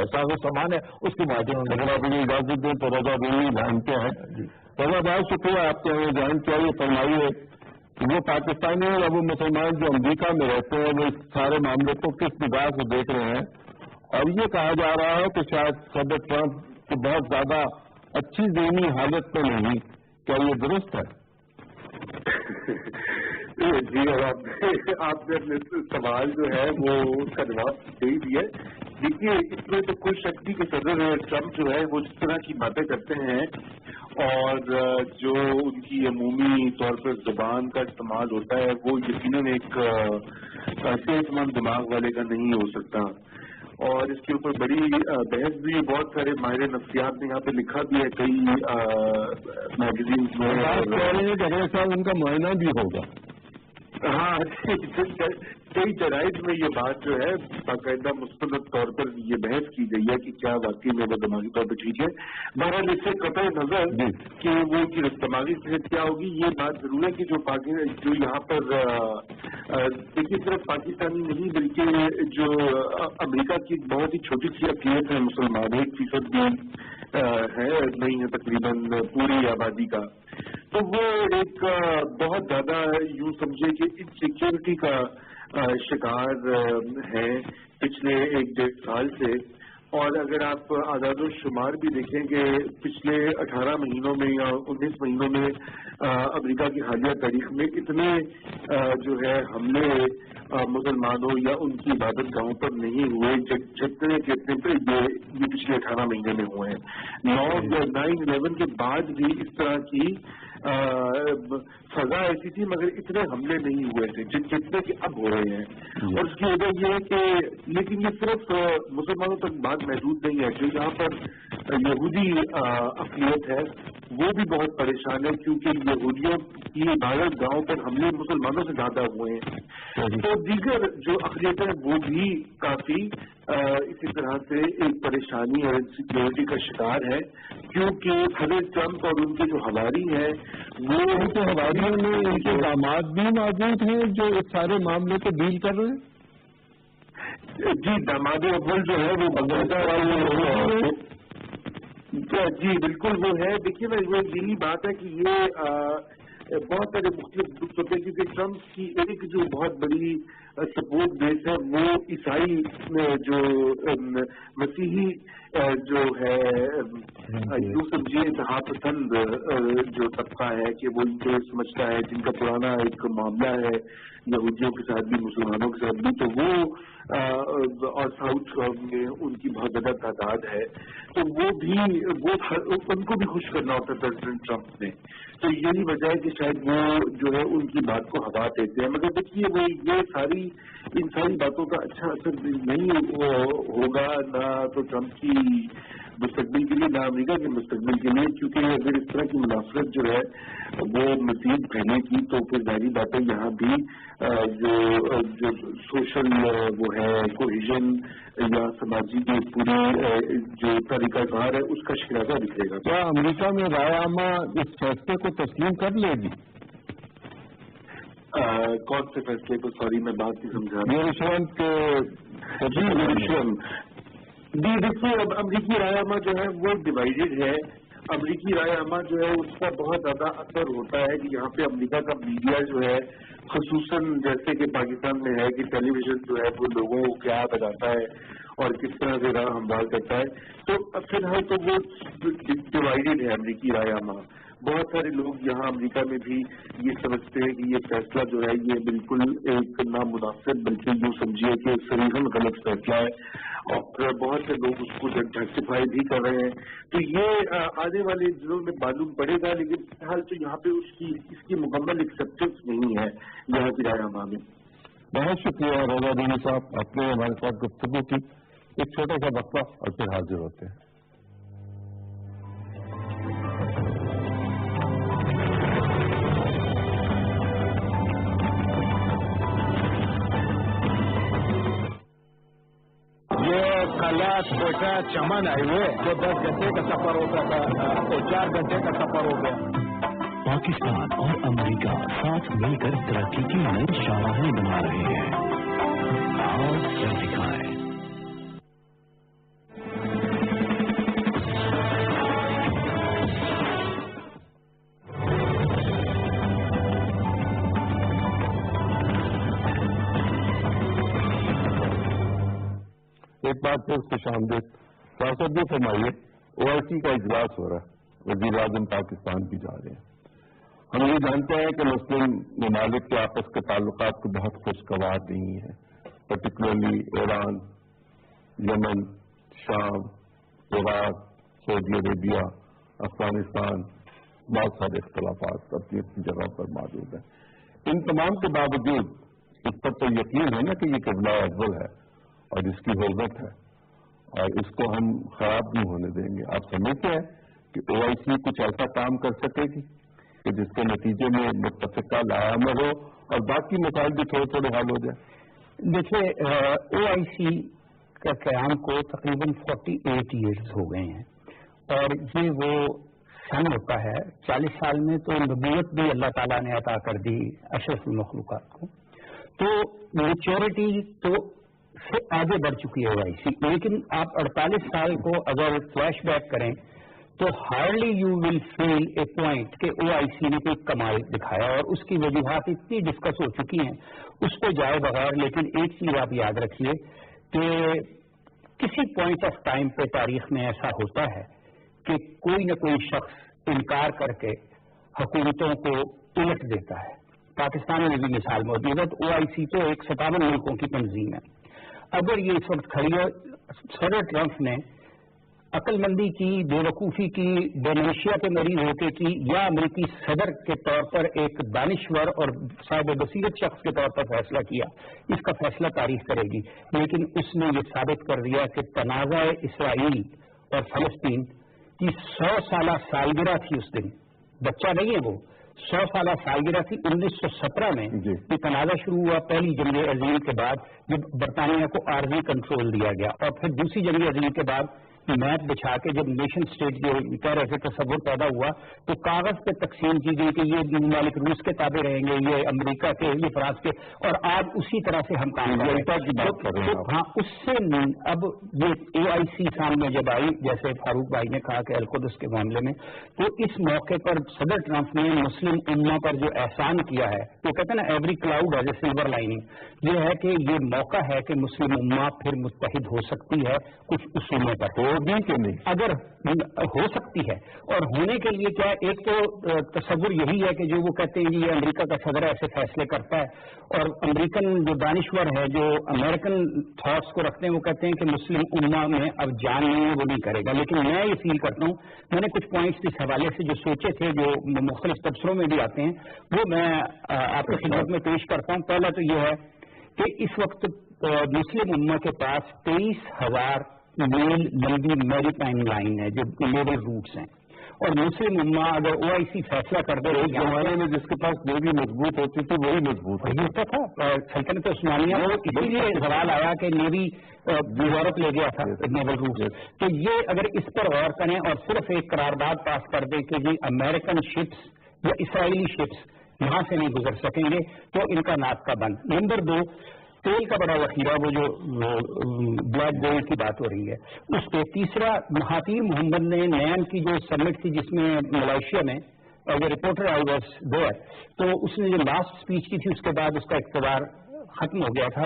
ساز و سامان ہے اس کے مادھیم میں اجازت دیں تو رضا بھائی جانتے ہیں. رضا بھائی شکریہ آپ کے جان چاہیے فرمائیے کہ وہ پاکستانی اور وہ مسلمان جو امریکہ میں رہتے ہیں وہ اس سارے معاملے کو کس نگاہ سے دیکھ رہے ہیں، اور یہ کہا جا رہا ہے کہ شاید صدر ٹرمپ کی بہت زیادہ اچھی ذہنی حالت تو نہیں، کیا یہ درست ہے؟ جی، اور آپ نے اپنے سوال جو ہے وہ اس کا جواب دے ہی دیا. دیکھیے اس میں تو کوئی شک نہیں کہ صدر ٹرمپ جو ہے وہ جس طرح کی باتیں کرتے ہیں اور جو ان کی عمومی طور پر زبان کا استعمال ہوتا ہے وہ یقیناً ایک صحت مند دماغ والے کا نہیں ہو سکتا. اور اس کے اوپر بڑی بحث بھی ہے، بہت سارے ماہر نفسیات نے یہاں پہ لکھا بھی ہے کئی میگزینس میں. اگلے سال ان کا معائنہ بھی ہوگا. ہاں، کئی جرائد میں یہ بات جو ہے باقاعدہ مستند طور پر یہ بحث کی گئی ہے کہ کیا واقعی میں وہ دماغی طور پہ ٹھیک ہے. بہرحال اس سے قطع نظر کہ وہ کی دماغی صحت کیا ہوگی، یہ بات ضرور ہے کہ جو یہاں پر دیکھیے صرف پاکستانی نہیں بلکہ جو امریکہ کی بہت ہی چھوٹی سی اقلیت ہے مسلمان، 1% بھی نہیں ہے تقریباً پوری آبادی کا، تو وہ ایک بہت زیادہ یوں سمجھے کہ انسیکیورٹی کا شکار ہے پچھلے 1-1.5 سال سے. اور اگر آپ اعداد و شمار بھی دیکھیں کہ پچھلے 18 مہینوں میں یا 19 مہینوں میں امریکہ کی حالیہ تاریخ میں اتنے جو ہے حملے مسلمانوں یا ان کی عبادت گاہوں پر نہیں ہوئے جتنے یہ پچھلے 18 مہینے میں ہوئے ہیں. 9/11 کے بعد بھی اس طرح کی فضا ایسی تھی مگر اتنے حملے نہیں ہوئے تھے جتنے کہ اب ہو رہے ہیں. اور اس کی وجہ یہ ہے کہ لیکن یہ صرف مسلمانوں تک بات محدود نہیں ہے، جو یہاں پر یہودی اقلیت ہے وہ بھی بہت پریشان ہے کیونکہ یہودیوں کی عبادت گاہوں پر حملے مسلمانوں سے زیادہ ہوئے ہیں. تو دیگر جو اقلیتیں ہیں وہ بھی کافی اسی طرح سے ایک پریشانی اور انسیکیورٹی کا شکار ہے کیونکہ حضرت ٹرمپ اور ان کے جو حواری ہیں وہ ان کے حواریوں میں ان کے داماد بھی موجود ہیں جو اس سارے معاملے کو ڈیل کر رہے ہیں. جی، داماد اول جو ہے وہ بنگلہ والے، جی بالکل وہ ہے. دیکھیے نا وہ یہی بات ہے کہ یہ بہت سارے مختلف گروپس ہوتے ہیں کیونکہ ٹرمپ کی ایک جو بہت بڑی سپورٹ بیس ہے وہ عیسائی جو مسیحی جو ہے یوں سمجھیے انتہا پسند جو طبقہ ہے کہ وہ ان کو سمجھتا ہے جن کا پرانا ایک معاملہ ہے یہودیوں کے ساتھ بھی مسلمانوں کے ساتھ بھی، تو وہ اور ساؤتھ میں ان کی بہت زیادہ تعداد ہے، تو وہ ان کو بھی خوش کرنا ہوتا ہے پریزیڈنٹ ٹرمپ نے، تو یہی وجہ ہے کہ شاید وہ جو ہے ان کی بات کو ہوا دیتے ہیں۔ مگر دیکھیے وہ یہ ان ساری باتوں کا اچھا اثر نہیں ہوگا نہ تو ٹرمپ کی مستقبل کے لیے نہ امریکہ کے مستقبل کے لیے، کیونکہ اگر اس طرح کی منافرت جو ہے وہ مزید پھیلے گی تو پھر ظاہری بات ہے یہاں بھی جو سوشل وہ ہے کوہیژن یا سماجی کی پوری جو طریقہ کار ہے اس کا شرازہ دکھے گا۔ کیا امریکہ میں رائے عامہ اس فیصلے کو تسلیم کر لے گی؟ کون سے فیصلے کو؟ سوری میں بات نہیں سمجھا۔ جی دیکھیے اب امریکی رائے عامہ جو ہے وہ ڈیوائیڈڈ ہے۔ امریکی رائے عامہ جو ہے اس کا بہت زیادہ اثر ہوتا ہے کہ یہاں پہ امریکہ کا میڈیا جو ہے خصوصاً جیسے کہ پاکستان میں ہے کہ ٹیلی ویژن جو ہے وہ لوگوں کو کیا بتاتا ہے اور کس طرح سے راہ ہموار کرتا ہے، تو فی الحال تو وہ ڈیوائیڈڈ ہے امریکی رائے عامہ۔ بہت سارے لوگ یہاں امریکہ میں بھی یہ سمجھتے ہیں کہ یہ فیصلہ جو ہے یہ بالکل ایک نامناسب بلکہ یوں سمجھیے کہ صریحاً غلط فیصلہ ہے، اور بہت سے لوگ اس کو جسٹیفائی بھی کر رہے ہیں، تو یہ آنے والے دنوں میں معلوم پڑے گا، لیکن فی الحال تو یہاں پہ اس کی مکمل ایکسیپٹنس نہیں ہے یہاں کی رائے عامہ میں۔ بہت شکریہ روزہ دینی صاحب، آپ نے ہمارے ساتھ گفتگو کی۔ ایک چھوٹا سا وقفہ اور پھر حاضر ہوتے ہیں۔ بیٹا چمن آئی ہوئے جو 10 گھنٹے کا سفر ہوتا تھا تو 4 گھنٹے کا سفر ہو گیا۔ پاکستان اور امریکہ ساتھ مل کر ترقی کی نئی شاہراہیں بنا رہے ہیں، آج کیا دکھائے۔ ایک بار پھر خوش آمدید۔ سیاست بھی فرمائیے، OIC کا اجلاس ہو رہا ہے، وزیر اعظم پاکستان بھی جا رہے ہیں۔ ہم یہ جانتے ہیں کہ مسلم ممالک کے آپس کے تعلقات کو بہت خوشگوار نہیں ہے، پرٹیکولرلی ایران، یمن، شام، عراق، سعودی عربیہ، افغانستان، بہت سارے اختلافات اپنی اپنی جگہ پر موجود ہیں۔ ان تمام کے باوجود اس پر تو یقین ہے نا کہ یہ قبلہ اول ہے اور اس کی حرمت ہے اور اس کو ہم خراب نہیں ہونے دیں گے۔ آپ سمجھتے ہیں کہ OIC کچھ ایسا کام کر سکے گی کہ جس کے نتیجے میں متفقہ لائحہ ہو اور باقی مسائل بھی تھوڑے تھوڑے حل ہو جائے؟ دیکھیے OIC کا قیام کو تقریباً 48 ایئرز ہو گئے ہیں اور یہ وہ سن ہوتا ہے 40 سال میں تو نبوت بھی اللہ تعالیٰ نے عطا کر دی اشرف المخلوقات کو، تو میچورٹی تو سے آگے بڑھ چکی ہے OIC، لیکن آپ 48 سال کو اگر فلیش بیک کریں تو hardly you will feel a point کہ OIC نے کوئی کمال دکھایا، اور اس کی وجوہات اتنی ڈسکس ہو چکی ہیں اس کو جائے بغیر۔ لیکن ایک چیز آپ یاد رکھیے کہ کسی پوائنٹ آف ٹائم پہ تاریخ میں ایسا ہوتا ہے کہ کوئی نہ کوئی شخص انکار کر کے حکومتوں کو الٹ دیتا ہے۔ پاکستان میں بھی مثال موجود ہے، تو OIC تو ایک 57 ملکوں کی تنظیم ہے۔ اگر یہ اس وقت کھڑی ہے، صدر ٹرمپ نے عقل مندی کی، بے وقوفی کی، ڈیمنشیا کے مریض ہوتے کی، یا امریکی صدر کے طور پر ایک دانشور اور صاحب بصیرت شخص کے طور پر فیصلہ کیا، اس کا فیصلہ تاریخ کرے گی۔ لیکن اس نے یہ ثابت کر دیا کہ تنازع اسرائیل اور فلسطین کی 100 سالہ سالگرہ تھی اس دن، بچہ نہیں ہے وہ، 100 سالہ سالگرہ تھی 1917 میں یہ تنازع شروع ہوا پہلی جنگ عظیم کے بعد، جب برطانیہ کو عارضی کنٹرول دیا گیا، اور پھر دوسری جنگ عظیم کے بعد میپ بچھا کے جب نیشن اسٹیٹ جو کہہ رہے تھے تصور پیدا ہوا تو کاغذ پہ تقسیم کی گئی کہ یہ ممالک روس کے تابع رہیں گے, یہ امریکہ کے, یہ فرانس کے, اور آج اسی طرح سے ہم کام کی بات کر رہے ہیں. ہاں, اس سے اب یہ AIC سامنے جب آئی, جیسے فاروق بھائی نے کہا کہ القدس کے معاملے میں, تو اس موقع پر صدر ٹرمپ نے مسلم امہ پر جو احسان کیا ہے, تو کہتے ہیں نا every cloud as a silver lining, یہ ہے کہ یہ موقع ہے کہ مسلم امہ پھر متحد ہو سکتی ہے کچھ اصولوں پر, ہوگی کہ نہیں, اگر ہو سکتی ہے. اور ہونے کے لیے کیا, ایک تو تصور یہی ہے کہ جو وہ کہتے ہیں یہ امریکہ کا صدر ایسے فیصلے کرتا ہے, اور امریکن جو دانشور ہے جو امریکن تھاٹس کو رکھتے ہیں وہ کہتے ہیں کہ مسلم امہ میں اب جان نہیں ہے, وہ نہیں کرے گا. لیکن میں یہ فیل کرتا ہوں, میں نے کچھ پوائنٹس اس حوالے سے جو سوچے تھے جو مختلف تبصروں میں بھی آتے ہیں, وہ میں آپ کی خدمت میں پیش کرتا ہوں. پہلا تو یہ ہے کہ اس وقت مسلم امہ کے پاس 23,000 میل لمبی میری ٹائم لائن ہے جو نیول روٹس ہیں, اور مسلم امہ اگر OIC فیصلہ کر دے, اس زمانے میں جس کے پاس نیوی مضبوط ہوتی تھی وہی مضبوط ہوتا تھا. سلطنت عثمانیہ اسی لیے سوال آیا کہ نیوی یورپ لے گیا تھا نیول روٹس. تو یہ اگر اس پر غور کریں اور صرف ایک قرارداد پاس کر دیں کہ جی امریکن شپس یا اسرائیلی شپس یہاں سے نہیں گزر سکیں گے, تو ان کا ناطقہ بند. نمبر 2, تیل کا بڑا ذخیرہ, وہ جو بلیک گولڈ کی بات ہو رہی ہے اس پہ. تیسرا, مہاتیر محمد نے نیم کی جو سمٹ تھی جس میں ملائیشیا میں, اور وہ رپورٹر آئی واز دیئر, تو اس نے جو لاسٹ اسپیچ کی تھی اس کے بعد اس کا اقتدار ختم ہو گیا تھا,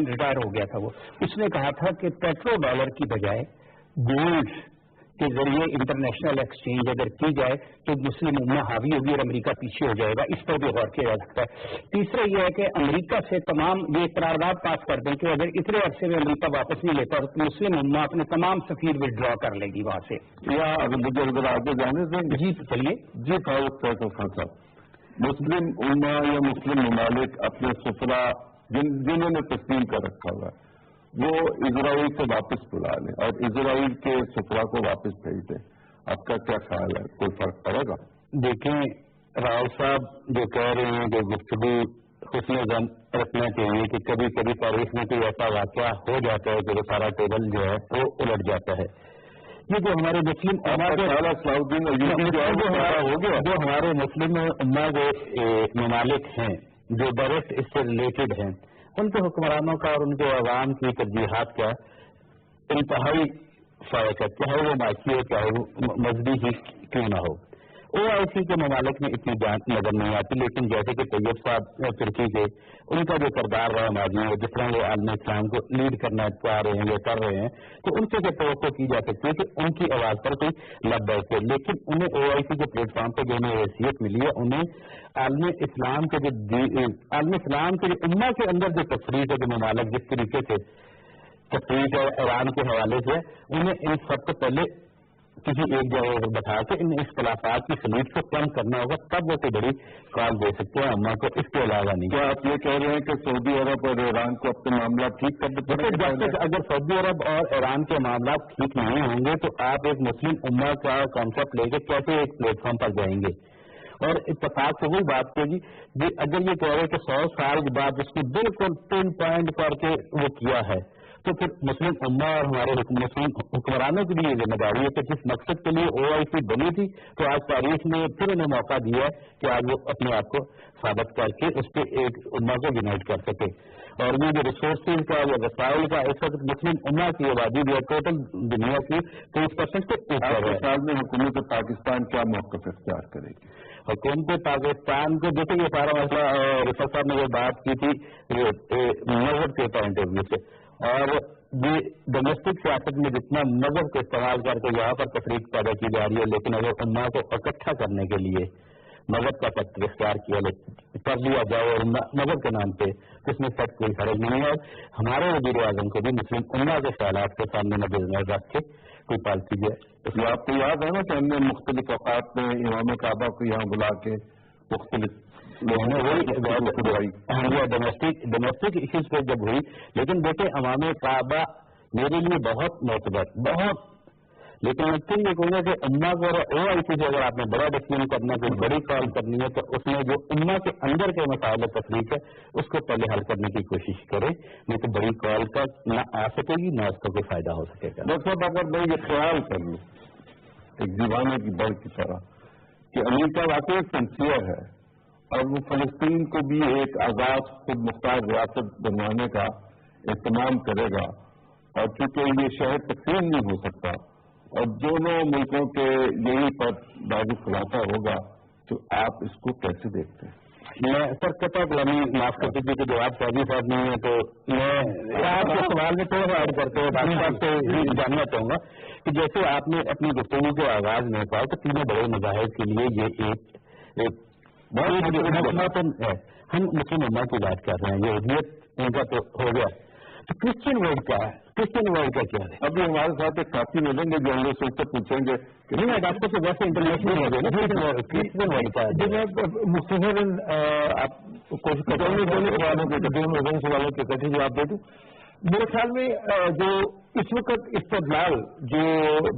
ریٹائر ہو گیا تھا. وہ اس نے کہا تھا کہ پیٹرو ڈالر کی بجائے گولڈ کے ذریعے انٹرنیشنل ایکسچینج اگر کی جائے تو مسلم امہ حاوی ہوگی اور امریکہ پیچھے ہو جائے گا. اس پر بھی غور کیا جا سکتا ہے. تیسرا یہ ہے کہ امریکہ سے تمام یہ قرارداد پاس کر دیں کہ اگر اتنے عرصے میں امریکہ واپس نہیں لیتا تو مسلم امہ اپنے تمام سفیر ودرا کر لے گی وہاں سے. یا اگر مجھے اگر آگے جانے دیں گے. جی چلیے. جی فاروق صاحب, مسلم امہ یا مسلم ممالک اپنے سفرا جنہوں نے تسلیم کر رکھا ہوا ہے وہ اسرائیل سے واپس بلا لیں اور اسرائیل کے سفرا کو واپس بھیج دیں. آپ کا کیا خیال ہے, کوئی فرق پڑے گا؟ دیکھیں راؤ صاحب جو کہہ رہے ہیں کہ گفتگو حسن ضم رکھنا چاہیے کہ کبھی کبھی تاریخ میں کوئی ایسا واقعہ ہو جاتا ہے کہ وہ سارا ٹیبل جو ہے وہ الٹ جاتا ہے. یہ جو ہمارے مسلم جو ہمارے مسلم امہ کے ممالک ہیں جو ڈائریکٹ اس سے ریلیٹڈ ہیں, ان کے حکمرانوں کا اور ان کے عوام کی ترجیحات کا انتہائی فرق ہے, چاہے وہ معاشی ہو چاہے وہ مذہبی ہی کیوں نہ ہو. OIC کے ممالک میں اتنی جان نظر نہیں آتی, لیکن جیسے کہ طیب صاحب ترکی کے ان کا جو کردار رہا ماضی ہے, جس طرح وہ عالم اسلام کو لیڈ کرنا چاہ رہے ہیں یا کر رہے ہیں, تو ان سے توقع کی جا سکتی ہے کہ ان کی آواز پر کوئی لب بیٹھے. لیکن انہیں OIC کے پلیٹ فارم پہ جو انہیں حیثیت ملی ہے, انہیں عالم اسلام کے جو امہ کے اندر جو تفریق ہے, جو ممالک جس طریقے سے تفریق ہے ایران کے حوالے سے, انہیں ان سب سے پہلے کسی ایک جگہ پر بٹھا کے ان اختلافات کی خلیج کو کم کرنا ہوگا, تب وہ کوئی بڑی کام دے سکتے ہیں امہ کو. اس کے علاوہ نہیں. کیا آپ یہ کہہ رہے ہیں کہ سعودی عرب اور ایران کو اپنے معاملات ٹھیک کرنے پڑیں گے؟ جب تک اگر سعودی عرب اور ایران کے معاملات ٹھیک نہیں ہوں گے تو آپ ایک مسلم امہ کا کانسیپٹ لے کے کیسے ایک پلیٹ فارم پر جائیں گے؟ اور اتفاق سے وہی بات ہے جی, اگر یہ کہہ رہے کہ 100 سال کے بعد اس کو بالکل پن پوائنٹ کر کے وہ کیا ہے, تو پھر مسلم امہ اور ہمارے مسلم حکمرانوں کی بھی یہ ذمہ داری ہے کہ جس مقصد کے لیے OIC بنی تھی تو آج تاریخ نے پھر انہیں موقع دیا ہے کہ آج وہ اپنے آپ کو ثابت کر کے اس پہ ایک امہ کو یونائٹ کر سکے. اور یہ جو ریسورسز کا یا وسائل کا اس وقت مسلم امہ کی آبادی جو ہے ٹوٹل دنیا کی 30% کے اوپر ہے. سال میں حکومت پاکستان کیا موقف اختیار کرے گی؟ حکومت پاکستان کو دیکھیں یہ سارا مسئلہ رفت صاحب نے جو بات کی تھی مذہب کے پوائنٹ آف ویو سے, اور یہ ڈومیسٹک سیاست میں جتنا مذہب کو استعمال کر کے یہاں پر تفریق پیدا کی جا رہی ہے, لیکن اگر امہ کو اکٹھا کرنے کے لیے مذہب کا فیکٹر اختیار کر لیا جائے اور مذہب کے نام پہ اس میں تک کوئی حرج نہیں ہے. ہمارے وزیر اعظم کو بھی مسلم امہ کے خیالات کے سامنے مد نظر رکھ کے کوئی پالیسی ہے. اس لیے آپ کو یاد ہے نا کہ ہم نے مختلف اوقات میں امام کعبہ کو یہاں بلا کے مختلف ڈومیسٹک ایشوز پہ جب ہوئی, لیکن دیکھیں عوام کعبہ میرے لیے بہت معتبر, بہت لیکن میں پھر یہ کہوں گا کہ امہ کو OIC سے اگر آپ نے بڑا ڈسیزن کرنا کوئی بڑی کال کرنی ہے تو اس میں جو امہ کے اندر کے مسائل تفریق ہے اس کو پہلے حل کرنے کی کوشش کرے، نہیں تو بڑی کال کا نہ آ سکے گی نہ اس کا کوئی فائدہ ہو سکے گا۔ ڈاکٹر صاحب اگر میں یہ خیال کر لوں ایک دیوانے کی بڑھ کی طرح کہ امریکہ واقعی سنسیئر ہے اور وہ فلسطین کو بھی ایک آزاد خود مختار ریاست بنوانے کا اہتمام کرے گا، اور چونکہ یہ شہر تقسیم نہیں ہو سکتا اور دونوں ملکوں کے یہی پر بازو خلاصہ ہوگا، تو آپ اس کو کیسے دیکھتے ہیں؟ میں سر قطع غلامی معاف کر دیجیے کہ جواب قاضی صاحب نہیں ہے تو میں آپ کے سوال میں تھوڑا ایڈ کرتے ہوئے ڈاکٹر صاحب سے جاننا چاہوں گا کہ جیسے آپ نے اپنی گفتگو کے آغاز میں کہا کہ تینوں بڑے مذاہب کے لیے یہ ایک بہت ہے، ہم مسلم امہ کی بات کر رہے ہیں، یہودیت ان کا تو ہو گیا، تو کرسچن ورلڈ کیا ہے؟ کرسچن ورلڈ کا کیا ہے؟ ابھی ہمارے ساتھ ایک ساتھی ملیں گے جو ہم لوگ سے پوچھیں گے کہ نہیں میں ڈاکٹر سے ویسے انٹرنیشنل ہو گیا نا کرسچن ورلڈ کا مستقبل آپ کوشش کرتے ہیں دونوں سوالوں کے کٹھے جواب دے دوں۔ میرے خیال میں جو اس وقت استدلال جو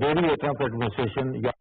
ڈیری ایٹرنس ایڈمنسٹریشن یا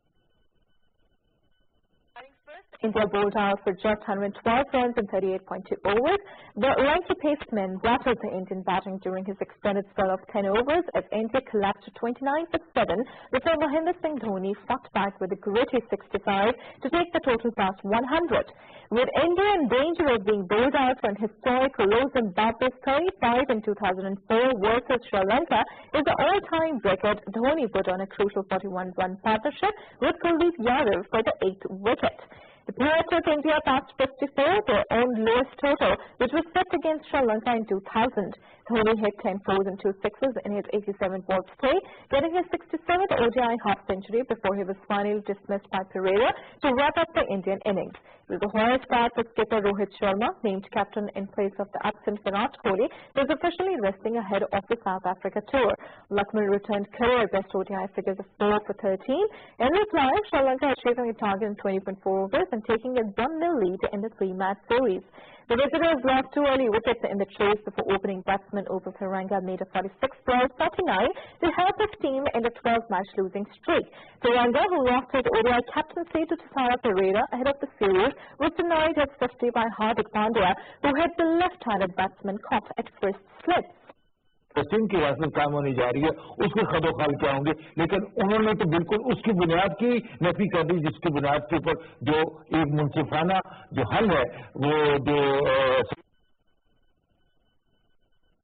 India bowled out for just 112 runs in 38.2 overs. The lanky-paced man rattled the Indian batting during his extended spell of 10 overs as India collapsed to 29 for 7 before Mahendra Singh Dhoni fought back with a gritty 65 to take the total past 100. With India in danger of being bowled out for an historic low, Zimbabwe's 35 in 2004 versus Sri Lanka is the all-time record. Dhoni put on a crucial 41-run partnership with Kuldeep Yadav for the 8th wicket. The pair took India past 54, their own lowest total, which was set against Sri Lanka in 2000. Dhoni hit 10 fours and 2 sixes in his 87-ball stay, getting his 67th ODI half-century before he was finally dismissed by Pereira to wrap up the Indian innings. It was the highest start for skipper Rohit Sharma, named captain in place of the absent Virat Kohli, who is officially resting ahead of the South Africa tour. Luckman returned career-best ODI figures of 4 for 13. In reply, Sri Lanka achieving a target in 20.4 overs and taking a 1-0 lead in the 3-match series. The visitors lost 2 early wickets in the chase before opening batsman Opal Tharanga made a 46-ball 39 to help his team in the 12-match losing streak. Tharanga, who lost his ODI captaincy to Tissara Pereira ahead of the series, was denied his 50 by Hardik Pandya, who hit the left-handed batsman caught at first slip. پسند کی ریاست کام ہونے جا رہی ہے اس کے خد و خال کیا ہوں گے، لیکن انہوں نے تو بالکل اس کی بنیاد کی نفی کر دی جس کی بنیاد کے اوپر جو ایک منصفانہ جو حل ہے وہ جو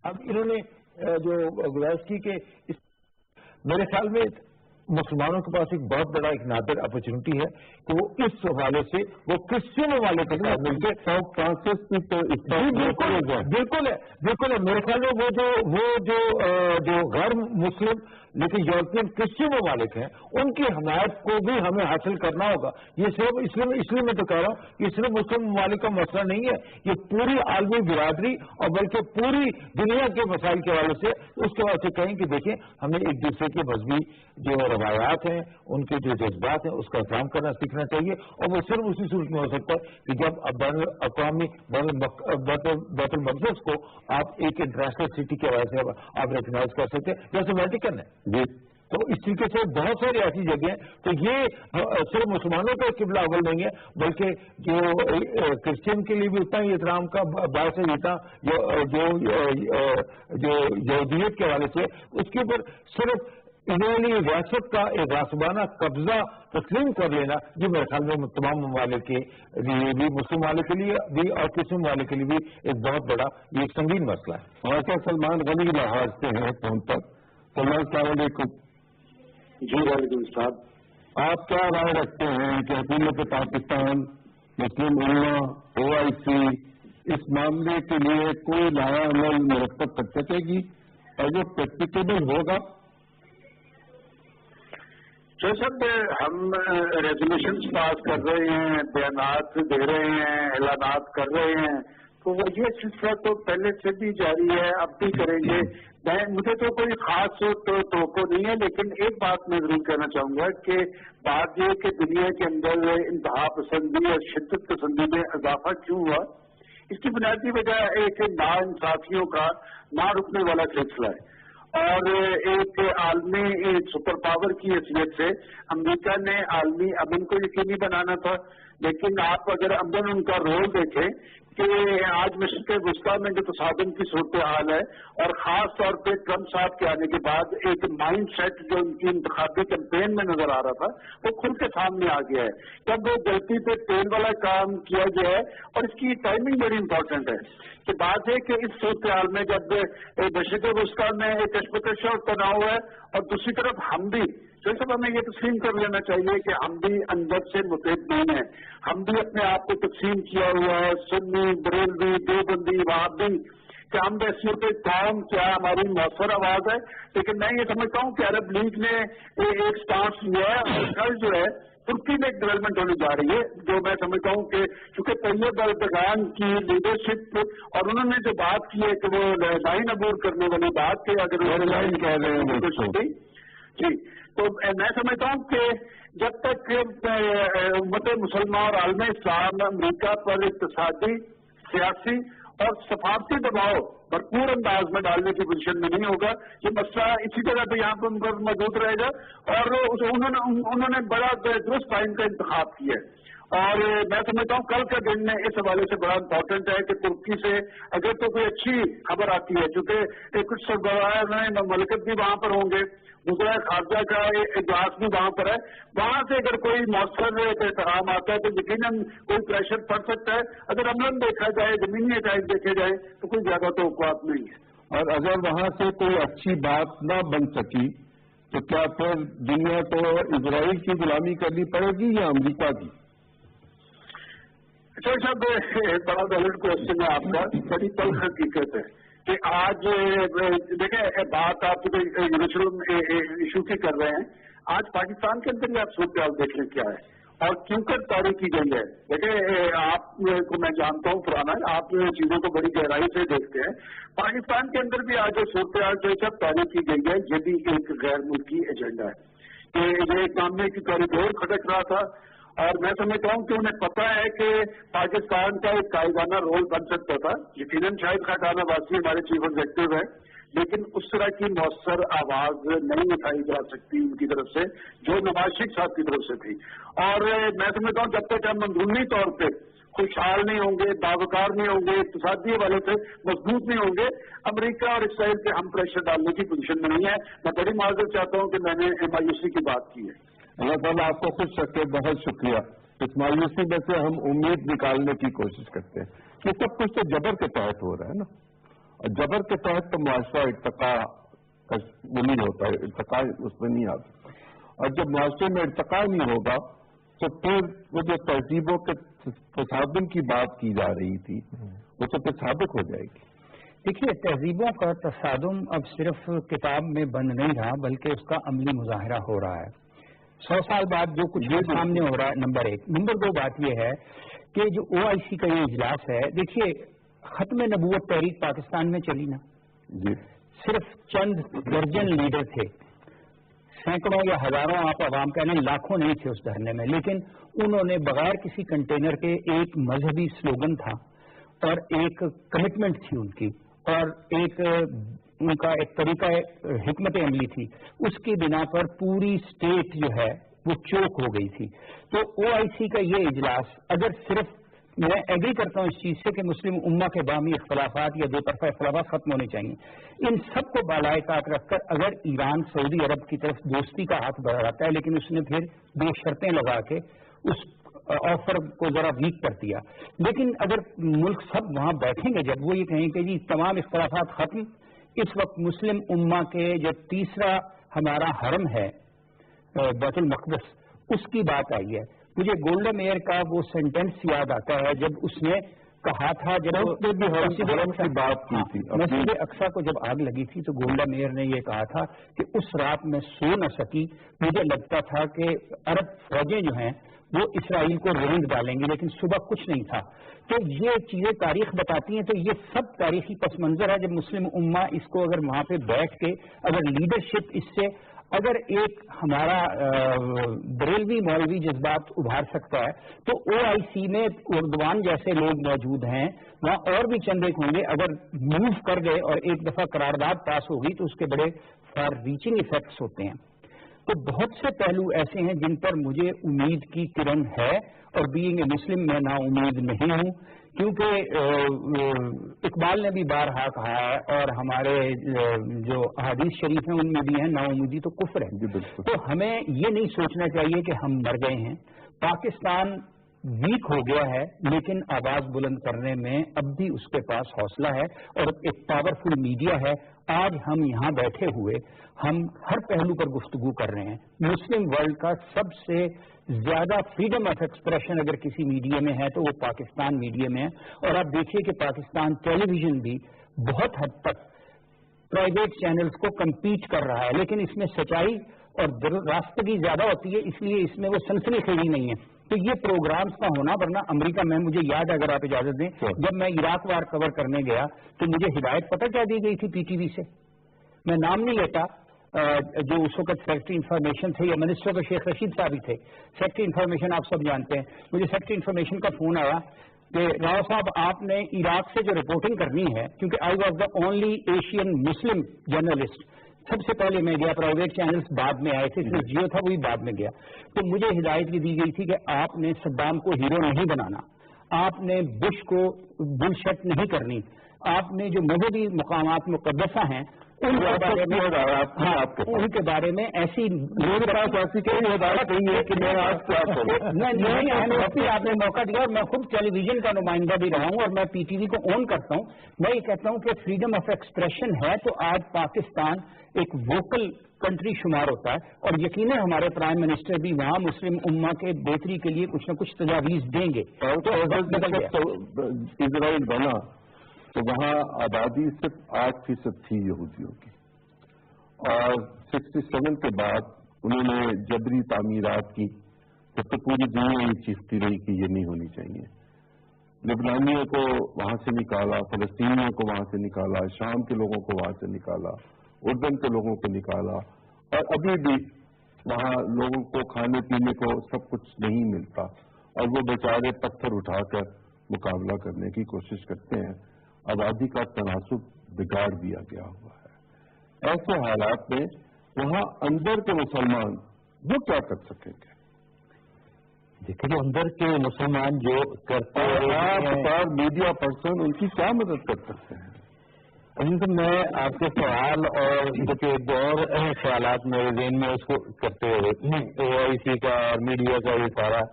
اب انہوں نے جو گزارش کی کہ میرے خیال میں مسلمانوں کے پاس ایک بہت بڑا ایک نادر اپرچونٹی ہے کہ وہ اس حوالے سے وہ کرسچن والے کے ساتھ مل کے ساؤتھ فرانسس کی تو بالکل ہے میرے خیال میں وہ جو غیر مسلم لیکن یورپین کرسچن ممالک ہیں ان کی حمایت کو بھی ہمیں حاصل کرنا ہوگا۔ یہ صرف اس لیے میں تو کہہ رہا ہوں کہ صرف مسلم ممالک کا مسئلہ نہیں ہے، یہ پوری عالمی برادری اور بلکہ پوری دنیا کے مسائل کے حوالے سے اس کے حوالے سے کہیں کہ دیکھیں ہمیں ایک دوسرے کے مذہبی جو روایات ہیں ان کے جو جذبات ہیں اس کا احترام کرنا سیکھنا چاہیے، اور وہ صرف اسی صورت میں ہو سکتا ہے کہ جب بین الاقوامی بیت المقدس کو آپ ایک انٹرنیشنل سٹی کے حوالے سے آپ ریکگنائز کر سکتے ہیں جیسے ویٹیکن ہے جی۔ تو اس طریقے سے بہت ساری ایسی جگہیں ہیں، تو یہ صرف مسلمانوں کا قبلہ اول نہیں ہے بلکہ جو کرسچن کے لیے بھی اتنا ہی احترام کا باعث ہے جو یہودیت کے حوالے سے اس کے اوپر صرف انہوں نے ریاست کا ایک غاصبانہ قبضہ تسلیم کر لینا جو میرے خیال میں تمام ممالک کے لیے بھی مسلم ممالک کے لیے بھی اور کرسچن ممالک کے لیے بھی ایک بہت بڑا یہ ایک سنگین مسئلہ ہے۔ اور سلمان غنی لحاظ سے ہیں فون پر۔ السلام علیکم۔ جی وعلیکم السلام۔ آپ کیا رائے رکھتے ہیں کہ حکومت پاکستان مسلم امہ OIC اس معاملے کے لیے کوئی نیا عمل مرتب کر سکے گی اور جو پریکٹیکیبل ہوگا؟ جو سب ہم ریزولوشنز پاس کر رہے ہیں، بیانات دے رہے ہیں، اعلانات کر رہے ہیں، تو وہ یہ سلسلہ تو پہلے سے بھی جاری ہے، اب بھی کریں گے۔ مجھے تو کوئی خاص توقع نہیں ہے، لیکن ایک بات میں ضرور کہنا چاہوں گا کہ بات یہ کہ دنیا کے اندر انتہا پسندی اور شدت پسندی میں اضافہ کیوں ہوا، اس کی بنیادی وجہ ایک ناانصافیوں کا نہ رکنے والا سلسلہ ہے، اور ایک عالمی سپر پاور کی حیثیت سے امریکہ نے عالمی امن کو یقینی بنانا تھا، لیکن آپ اگر امن ان کا رول دیکھیں کہ آج مشرق وسطیٰ میں جو تصادم کی صورتحال ہے، اور خاص طور پہ ٹرمپ صاحب کے آنے کے بعد ایک مائنڈ سیٹ جو ان کی انتخابی کیمپین میں نظر آ رہا تھا وہ کھل کے سامنے آ گیا ہے۔ تب وہ غلطی پہ تیل والا کام کیا گیا ہے، اور اس کی ٹائمنگ بڑی امپورٹنٹ ہے کہ بات ہے کہ اس صورتحال میں جب مشرق وسطیٰ میں ایک کشمکش اور تناؤ ہے، اور دوسری طرف ہم بھی سب ہمیں یہ تسلیم کر لینا چاہیے کہ ہم بھی اندر سے متحد نہیں ہیں، ہم بھی اپنے آپ کو تقسیم کیا ہوا ہے، سنی، بریلوی، دیوبندی، وہابی، کہ ہم بحثیت قوم کیا ہماری مؤثر آواز ہے۔ لیکن میں یہ سمجھتا ہوں کہ عرب لیگ نے ایک سٹانس لیا ہے، اور کل جو ہے ترکی میں ایک ڈیولپمنٹ ہونے جا رہی ہے جو میں سمجھتا ہوں کہ چونکہ طیب اردگان کی لیڈرشپ، اور انہوں نے جو بات کی ہے کہ وہ لائن عبور کرنے والی بات کہ اگر لائن کہہ رہے ہیں جی، تو میں سمجھتا ہوں کہ جب تک امت مسلمان اور عالم اسلام امریکہ پر اقتصادی، سیاسی اور سفارتی دباؤ بھرپور انداز میں ڈالنے کی پوزیشن میں نہیں ہوگا، یہ مسئلہ اسی جگہ پہ یہاں پر موجود رہے گا۔ اور انہوں نے بڑا درست ٹائم کا انتخاب کیا ہے، اور میں سمجھتا ہوں کل کا دن اس حوالے سے بڑا امپورٹنٹ ہے کہ ترکی سے اگر تو کوئی اچھی خبر آتی ہے، چونکہ کچھ سربراہ مملکت بھی وہاں پر ہوں گے، وزرائے خارجہ کا اجلاس بھی وہاں پر ہے، وہاں سے اگر کوئی مؤثر پیغام آتا ہے تو یقیناً کوئی پریشر پڑ سکتا ہے۔ اگر عملاً دیکھا جائے، زمینی نتائج دیکھے جائیں تو کوئی زیادہ توقعات نہیں ہے۔ اور اگر وہاں سے کوئی اچھی بات نہ بن سکی تو کیا پھر دنیا کو اسرائیل کی غلامی کرنی پڑے گی یا امریکہ کی؟ صاحب بڑا ویلڈ کوشچن ہے آپ کا، بڑی تلخ حقیقت ہے کہ آج دیکھیں بات آپ یروشلم ایشو کی کر رہے ہیں، آج پاکستان کے اندر بھی آپ صورتحال دیکھ لیں کیا ہے اور کیوں کر تاریخ کی گئی ہے۔ دیکھیں آپ کو میں جانتا ہوں پرانا، آپ چیزوں کو بڑی گہرائی سے دیکھتے ہیں، پاکستان کے اندر بھی آج صورتحال جو سب تاریخ کی گئی ہے، یہ بھی ایک غیر ملکی ایجنڈا ہے کہ یہ اکانوے کی کوریڈور کھٹک رہا تھا، اور میں سمجھتا ہوں کہ انہیں پتا ہے کہ پاکستان کا ایک قائدانہ رول بن سکتا تھا۔ یقیناً شاید خاکانہ واسی ہمارے چیف ایگزیکٹو ہے، لیکن اس طرح کی مؤثر آواز نہیں اٹھائی جا سکتی ان کی طرف سے جو نواز شریف صاحب کی طرف سے تھی۔ اور میں سمجھتا ہوں جب تک ہم اندرونی طور پہ خوشحال نہیں ہوں گے، باوقار نہیں ہوں گے، اقتصادی حوالے سے مضبوط نہیں ہوں گے، امریکہ اور اسرائیل پہ ہم پریشر ڈالنے کی پوزیشن میں نہیں ہے۔ میں بڑی معذرت چاہتا ہوں کہ میں نے مایوسی کی بات کی ہے۔ اللہ تعالیٰ آپ کو خوش رکھے، بہت شکریہ۔ اس مایوسی میں سے ہم امید نکالنے کی کوشش کرتے ہیں کہ سب کچھ تو جبر کے تحت ہو رہا ہے نا، اور جبر کے تحت تو معاشرہ ارتقا وہ نہیں ہوتا ہے، ارتقا اس میں نہیں آتا، اور جب معاشرے میں ارتقا نہیں ہوگا تو پھر وہ جو تہذیبوں کے تصادم کی بات کی جا رہی تھی وہ تو پھر ثابت ہو جائے گی۔ دیکھیے تہذیبوں کا تصادم اب صرف کتاب میں بند نہیں رہا بلکہ اس کا عملی مظاہرہ ہو رہا ہے۔ 100 سال بعد جو کچھ سامنے ہو رہا ہے، نمبر ایک۔ نمبر دو بات یہ ہے کہ جو OIC کا یہ اجلاس ہے، دیکھیے ختم نبوت تحریک پاکستان میں چلی نا، صرف چند درجن لیڈر تھے، سینکڑوں یا ہزاروں آپ عوام کہنے لاکھوں نہیں تھے اس دھرنے میں، لیکن انہوں نے بغیر کسی کنٹینر کے ایک مذہبی سلوگن تھا اور ایک کمٹمنٹ تھی ان کی، اور ایک ان کا ایک طریقہ حکمت عملی تھی، اس کی بنا پر پوری اسٹیٹ جو ہے وہ چوک ہو گئی تھی۔ تو OIC کا یہ اجلاس اگر صرف، میں ایگری کرتا ہوں اس چیز سے کہ مسلم امہ کے باہمی اختلافات یا دو طرفہ اختلافات ختم ہونے چاہیے، ان سب کو بالائے طاق رکھ کر اگر ایران سعودی عرب کی طرف دوستی کا ہاتھ بڑھاتا ہے، لیکن اس نے پھر دو شرطیں لگا کے اس آفر کو ذرا ویک کر دیا، لیکن اگر ملک سب وہاں بیٹھیں گے جب وہ یہ کہیں کہ جی تمام اختلافات ختم، اس وقت مسلم امہ کے جو تیسرا ہمارا حرم ہے بیت المقدس، اس کی بات آئی ہے۔ مجھے گولڈن ایئر کا وہ سینٹینس یاد آتا ہے جب اس نے کہا تھا، جب حرم کی بات کی تھی، مسجد اقصیٰ کو جب آگ لگی تھی تو گولڈن ایئر نے یہ کہا تھا کہ اس رات میں سو نہ سکی، مجھے لگتا تھا کہ عرب فوجیں جو ہیں وہ اسرائیل کو رینگ ڈالیں گی، لیکن صبح کچھ نہیں تھا۔ تو یہ چیزیں تاریخ بتاتی ہیں، تو یہ سب تاریخی پس منظر ہے جب مسلم امہ اس کو اگر وہاں پہ بیٹھ کے اگر لیڈرشپ اس سے اگر ایک ہمارا بریلوی مولوی جذبات ابھار سکتا ہے تو OIC میں اردوان جیسے لوگ موجود ہیں، وہاں اور بھی چند ایک ہوں گے. اگر موو کر گئے اور ایک دفعہ قرارداد پاس ہوگی تو اس کے بڑے فار ریچنگ ایفیکٹس ہوتے ہیں. تو بہت سے پہلو ایسے ہیں جن پر مجھے امید کی کرن ہے، اور بینگ اے مسلم میں نا امید نہیں ہوں، کیونکہ اقبال نے بھی بارہا کہا ہے اور ہمارے جو احادیث شریف ہیں ان میں بھی ہیں، نا امیدی تو کفر ہے. تو ہمیں یہ نہیں سوچنا چاہیے کہ ہم مر گئے ہیں. پاکستان ویک ہو گیا ہے، لیکن آواز بلند کرنے میں اب بھی اس کے پاس حوصلہ ہے اور ایک پاورفل میڈیا ہے. آج ہم یہاں بیٹھے ہوئے ہم ہر پہلو پر گفتگو کر رہے ہیں. مسلم ورلڈ کا سب سے زیادہ فریڈم آف ایکسپریشن اگر کسی میڈیا میں ہے تو وہ پاکستان میڈیا میں ہے. اور آپ دیکھیے کہ پاکستان ٹیلی ویژن بھی بہت حد تک پرائیویٹ چینلز کو کمپیٹ کر رہا ہے، لیکن اس میں سچائی اور راستگی زیادہ ہوتی ہے، اس لیے اس میں وہ سنسنی خیزی نہیں ہے. تو یہ پروگرامز کا ہونا، ورنہ امریکہ میں مجھے یاد ہے، اگر آپ اجازت دیں، جب میں عراق وار کور کرنے گیا تو مجھے ہدایت پتہ کیا دی گئی تھی PTV سے؟ میں نام نہیں لیتا، جو اس وقت سیکرٹری انفارمیشن تھے یا منسٹر تو شیخ رشید صاحب ہی تھے. سیکرٹری انفارمیشن آپ سب جانتے ہیں. مجھے سیکرٹری انفارمیشن کا فون آیا کہ راؤ صاحب آپ نے عراق سے جو رپورٹنگ کرنی ہے، کیونکہ I was the only Asian Muslim journalist, سب سے پہلے میں گیا، پرائیویٹ چینلز بعد میں آئے تھے، اس میں جیو تھا وہی بعد میں گیا. تو مجھے ہدایت بھی دی گئی تھی کہ آپ نے صدام کو ہیرو نہیں بنانا، آپ نے بش کو بلشٹ نہیں کرنی، آپ نے جو مذہبی مقامات مقدسہ ہیں ان کے بارے میں ایسی میرے پاس ایسی کوئی ہدایت نہیں ہے کہ میں آج کیا کروں. نہیں، آپ نے موقع دیا اور میں خود ٹیلی ویژن کا نمائندہ بھی رہا ہوں اور میں PTV کو اون کرتا ہوں. میں یہ کہتا ہوں کہ فریڈم آف ایکسپریشن ہے تو آج پاکستان ایک ووکل کنٹری شمار ہوتا ہے، اور یقیناً ہمارے پرائم منسٹر بھی وہاں مسلم امہ کے بہتری کے لیے کچھ نہ کچھ تجاویز دیں گے. اسرائیل بنا تو وہاں آبادی صرف 8% تھی یہودیوں کی، اور 67 کے بعد انہوں نے جبری تعمیرات کی تو پوری دنیا یہ چیختی رہی کہ یہ نہیں ہونی چاہیے. لبنانیوں کو وہاں سے نکالا، فلسطینیوں کو وہاں سے نکالا، شام کے لوگوں کو وہاں سے نکالا، اردن کے لوگوں کو نکالا، اور ابھی بھی وہاں لوگوں کو کھانے پینے کو سب کچھ نہیں ملتا، اور وہ بیچارے پتھر اٹھا کر مقابلہ کرنے کی کوشش کرتے ہیں. آبادی کا تناسب بگاڑ دیا گیا ہوا ہے. ایسے حالات میں وہاں اندر کے مسلمان وہ کیا کر سکیں گے؟ دیکھیے اندر کے مسلمان جو کرتے ہیں، میڈیا پرسن ان کی کیا مدد کر سکتے ہیں؟ ابھی میں آپ کے سوال اور دو اور خیالات میرے ذہن میں اس کو کرتے ہوئے OIC کا اور میڈیا کا یہ سارا،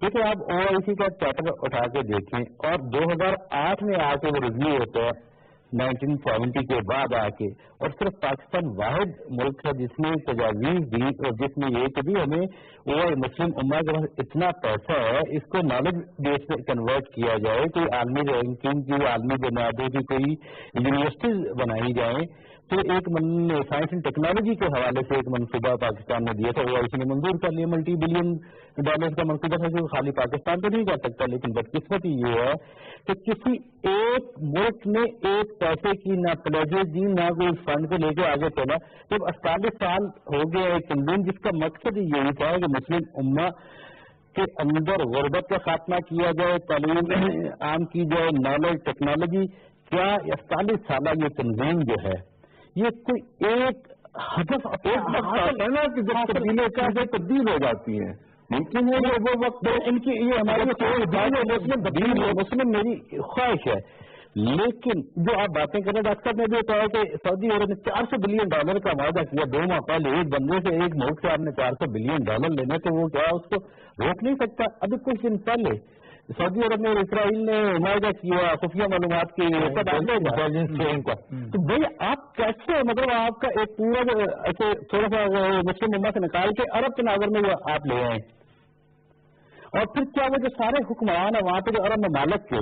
دیکھیں آپ OIC کا چیپٹر اٹھا کے دیکھیں اور 2008 میں آ کے وہ ریویو ہوتا ہے 1970 کے بعد آ کے، اور صرف پاکستان واحد ملک ہے جس نے تجاویز دی اور جس میں یہ کہ بھی ہمیں وہ مسلم امہ کے پاس اتنا پیسہ ہے اس کو نالج بیس پہ کنورٹ کیا جائے، کوئی عالمی رینکنگ کی عالمی بنیادوں کی کوئی یونیورسٹیز بنائی جائیں. تو ایک سائنس اینڈ ٹیکنالوجی کے حوالے سے ایک منصوبہ پاکستان نے دیا تھا، OIC نے منظور کر لیا. $multi billion کا منصوبہ تھا جو خالی پاکستان تو نہیں کر سکتا، لیکن بدقسمتی یہ ہے کہ کسی ایک ملک نے ایک پیسے کی نہ پلیجز دی نہ کوئی فنڈ کو لے کے آگے چلا. جب 48 سال ہو گیا ایک تنظیم جس کا مقصد یہی تھا کہ مسلم امہ کے اندر غربت کا خاتمہ کیا جائے، تعلیم عام کی جائے، نالج ٹیکنالوجی، کیا 48 سالہ یہ تنظیم جو ہے یہ کوئی ایک ہدف تبدیل ہو جاتی ہیں؟ ممکن ہے وہ وقت ان کی یہ ہماری مسلم میری خواہش ہے. لیکن جو آپ باتیں کریں ڈاکٹر صاحب نے بھی بتایا کہ سعودی عرب نے $400 بلین کا وعدہ کیا 2 ماہ پہلے. ایک بندے سے ایک ملک سے آپ نے $400 بلین لینے تو وہ کیا اس کو روک نہیں سکتا. ابھی کچھ دن پہلے سعودی عرب نے اور اسرائیل نے معاہدہ کیا خفیہ معلومات کی انٹیلیجنس شیئرنگ کا. تو بھائی آپ کیسے مطلب آپ کا ایک پورا ایسے تھوڑا سا مسلم امہ سے نکال کے عرب کے ناظر میں آپ لے آئیں، اور پھر کیا وہ جو سارے حکمران ہیں وہاں پہ جو عرب ممالک کے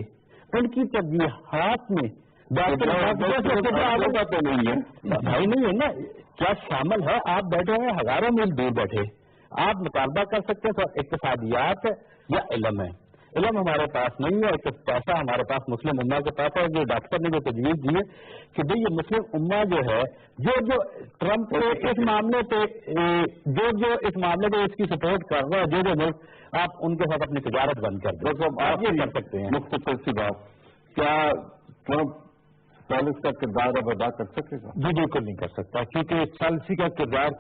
ان کی ترجیحات میں تو نہیں ہے بھائی نہیں ہے نا. کیا شامل ہے؟ آپ بیٹھے ہوئے ہزاروں میل دور بیٹھے، آپ مطالبہ کر سکتے ہیں تو اقتصادیات یا علم ہے. علم ہمارے پاس نہیں ہے، ایک پیسہ ہمارے پاس مسلم امہ کے پاس ہے. جو ڈاکٹر نے جو تجویز دی ہے کہ بھئی یہ مسلم امہ جو ہے جو ٹرمپ کے اس معاملے پہ جو اس معاملے پہ اس کی سپورٹ کر رہا ہے، جو ملک آپ ان کے ساتھ اپنی تجارت بند کر دیں. آپ یہ کر سکتے ہیں. مختصر سی بات، کیا ٹرمپ ثالث کا کردار اب ادا کر سکے گا؟ جی بالکل نہیں کر سکتا، کیونکہ ثالثی کا کردار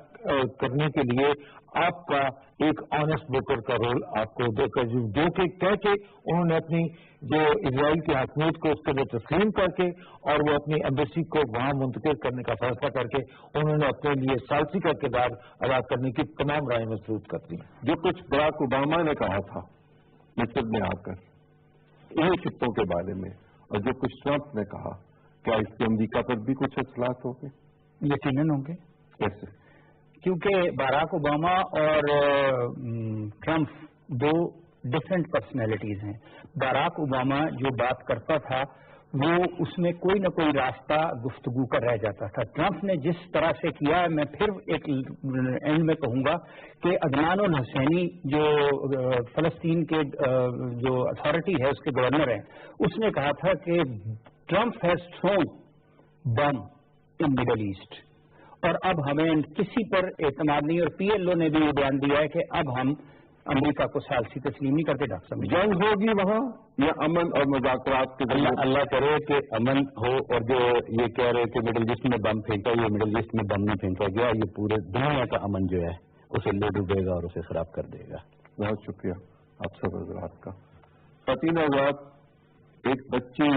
کرنے کے لیے آپ کا ایک آنےسٹ بروکر کا رول آپ کو جو کہ کہہ کے انہوں نے اپنی جو اسرائیل کی حاکمیت کو اس کے لیے تسلیم کر کے اور وہ اپنی ایمبیسی کو وہاں منتقل کرنے کا فیصلہ کر کے انہوں نے اپنے لیے ثالثی کا کردار ادا کرنے کی تمام رائے مسدود کر دی. جو کچھ براک اوباما نے کہا تھا مصر میں آ کر انہیں خطوں کے بارے میں، اور جو کچھ ٹرمپ نے کہا، کیا اس سے امریکہ پر بھی کچھ اثرات ہوں گے؟ یقیناً ہوں گے. کیسے؟ کیونکہ باراک اوباما اور ٹرمپ دو ڈفرینٹ پرسنالٹیز ہیں. باراک اوباما جو بات کرتا تھا وہ اس میں کوئی نہ کوئی راستہ گفتگو کا رہ جاتا تھا. ٹرمپ نے جس طرح سے کیا، میں پھر ایک اینڈ میں کہوں گا کہ عدنان الحسینی جو فلسطین کے جو اتھارٹی ہے اس کے گورنر ہیں، اس نے کہا تھا کہ Trump has thrown bomb in Middle East, اور اب ہمیں کسی پر اعتماد نہیں. اور پی ایل او نے بھی یہ بیان دیا ہے کہ اب ہم امریکہ کو ثالثی تسلیم نہیں کرتے. ڈاکٹر صاحب جنگ ہوگی وہاں یا امن اور مذاکرات کے ذریعے؟ اللہ کرے کہ امن ہو. اور جو یہ کہہ رہے کہ مڈل ایسٹ میں بم پھینکا، یہ مڈل ایسٹ میں بم نہیں پھینکا گیا، یہ پورے دنیا کا امن جو ہے اسے لے ڈوبے گا اور اسے خراب کر دے گا. بہت شکریہ آپ سب حضرات کا. خواتین حضرات، ایک بچی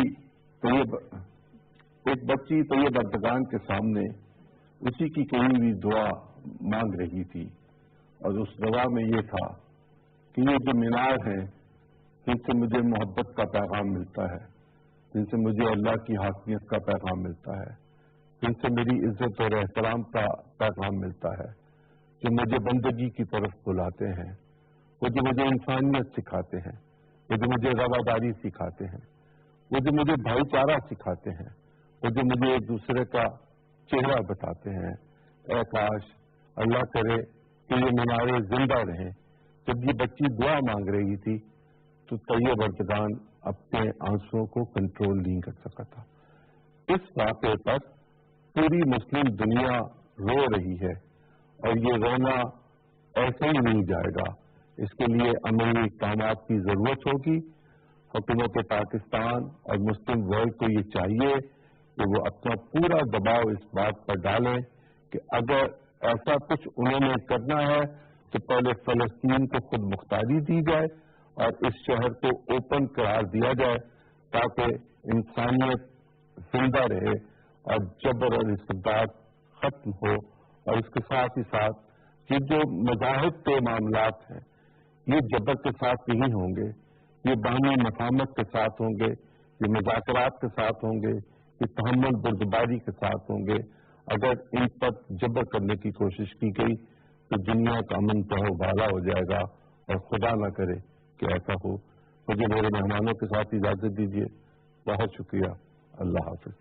طیب اردگان کے سامنے اسی کی کہی ہوئی دعا مانگ رہی تھی، اور اس دعا میں یہ تھا کہ یہ جو مینار ہیں جن سے مجھے محبت کا پیغام ملتا ہے، جن سے مجھے اللہ کی حاکمیت کا پیغام ملتا ہے، جن سے میری عزت اور احترام کا پیغام ملتا ہے، جو مجھے بندگی کی طرف بلاتے ہیں، وہ جو مجھے انسانیت سکھاتے ہیں، وہ جو مجھے رواداری سکھاتے ہیں، وہ جو مجھے بھائی چارہ سکھاتے ہیں، وہ جو مجھے ایک دوسرے کا چہرہ بتاتے ہیں. اے کاش اللہ کرے کہ یہ میناریں زندہ رہیں. جب یہ بچی دعا مانگ رہی تھی تو طیب اردگان اپنے آنسوؤں کو کنٹرول نہیں کر سکا تھا. اس واقعے پر پوری مسلم دنیا رو رہی ہے، اور یہ رونا ایسے ہی نہیں جائے گا. اس کے لیے عملی اقدامات کی ضرورت ہوگی. حکومت پاکستان اور مسلم ورلڈ کو یہ چاہیے کہ وہ اپنا پورا دباؤ اس بات پر ڈالیں کہ اگر ایسا کچھ انہوں نے کرنا ہے تو پہلے فلسطین کو خود مختاری دی جائے اور اس شہر کو اوپن قرار دیا جائے، تاکہ انسانیت زندہ رہے اور جبر اور استبداد ختم ہو. اور اس کے ساتھ ہی ساتھ یہ جو مذاہب کے معاملات ہیں یہ جبر کے ساتھ نہیں ہوں گے، یہ باہمی مفاہمت کے ساتھ ہوں گے، یہ مذاکرات کے ساتھ ہوں گے، یہ تحمل بردباری کے ساتھ ہوں گے. اگر ان پر جبر کرنے کی کوشش کی گئی تو دنیا کا امن تہوارا ہو جائے گا، اور خدا نہ کرے کہ ایسا ہو. مجھے میرے مہمانوں کے ساتھ اجازت دیجیے. بہت شکریہ. اللہ حافظ.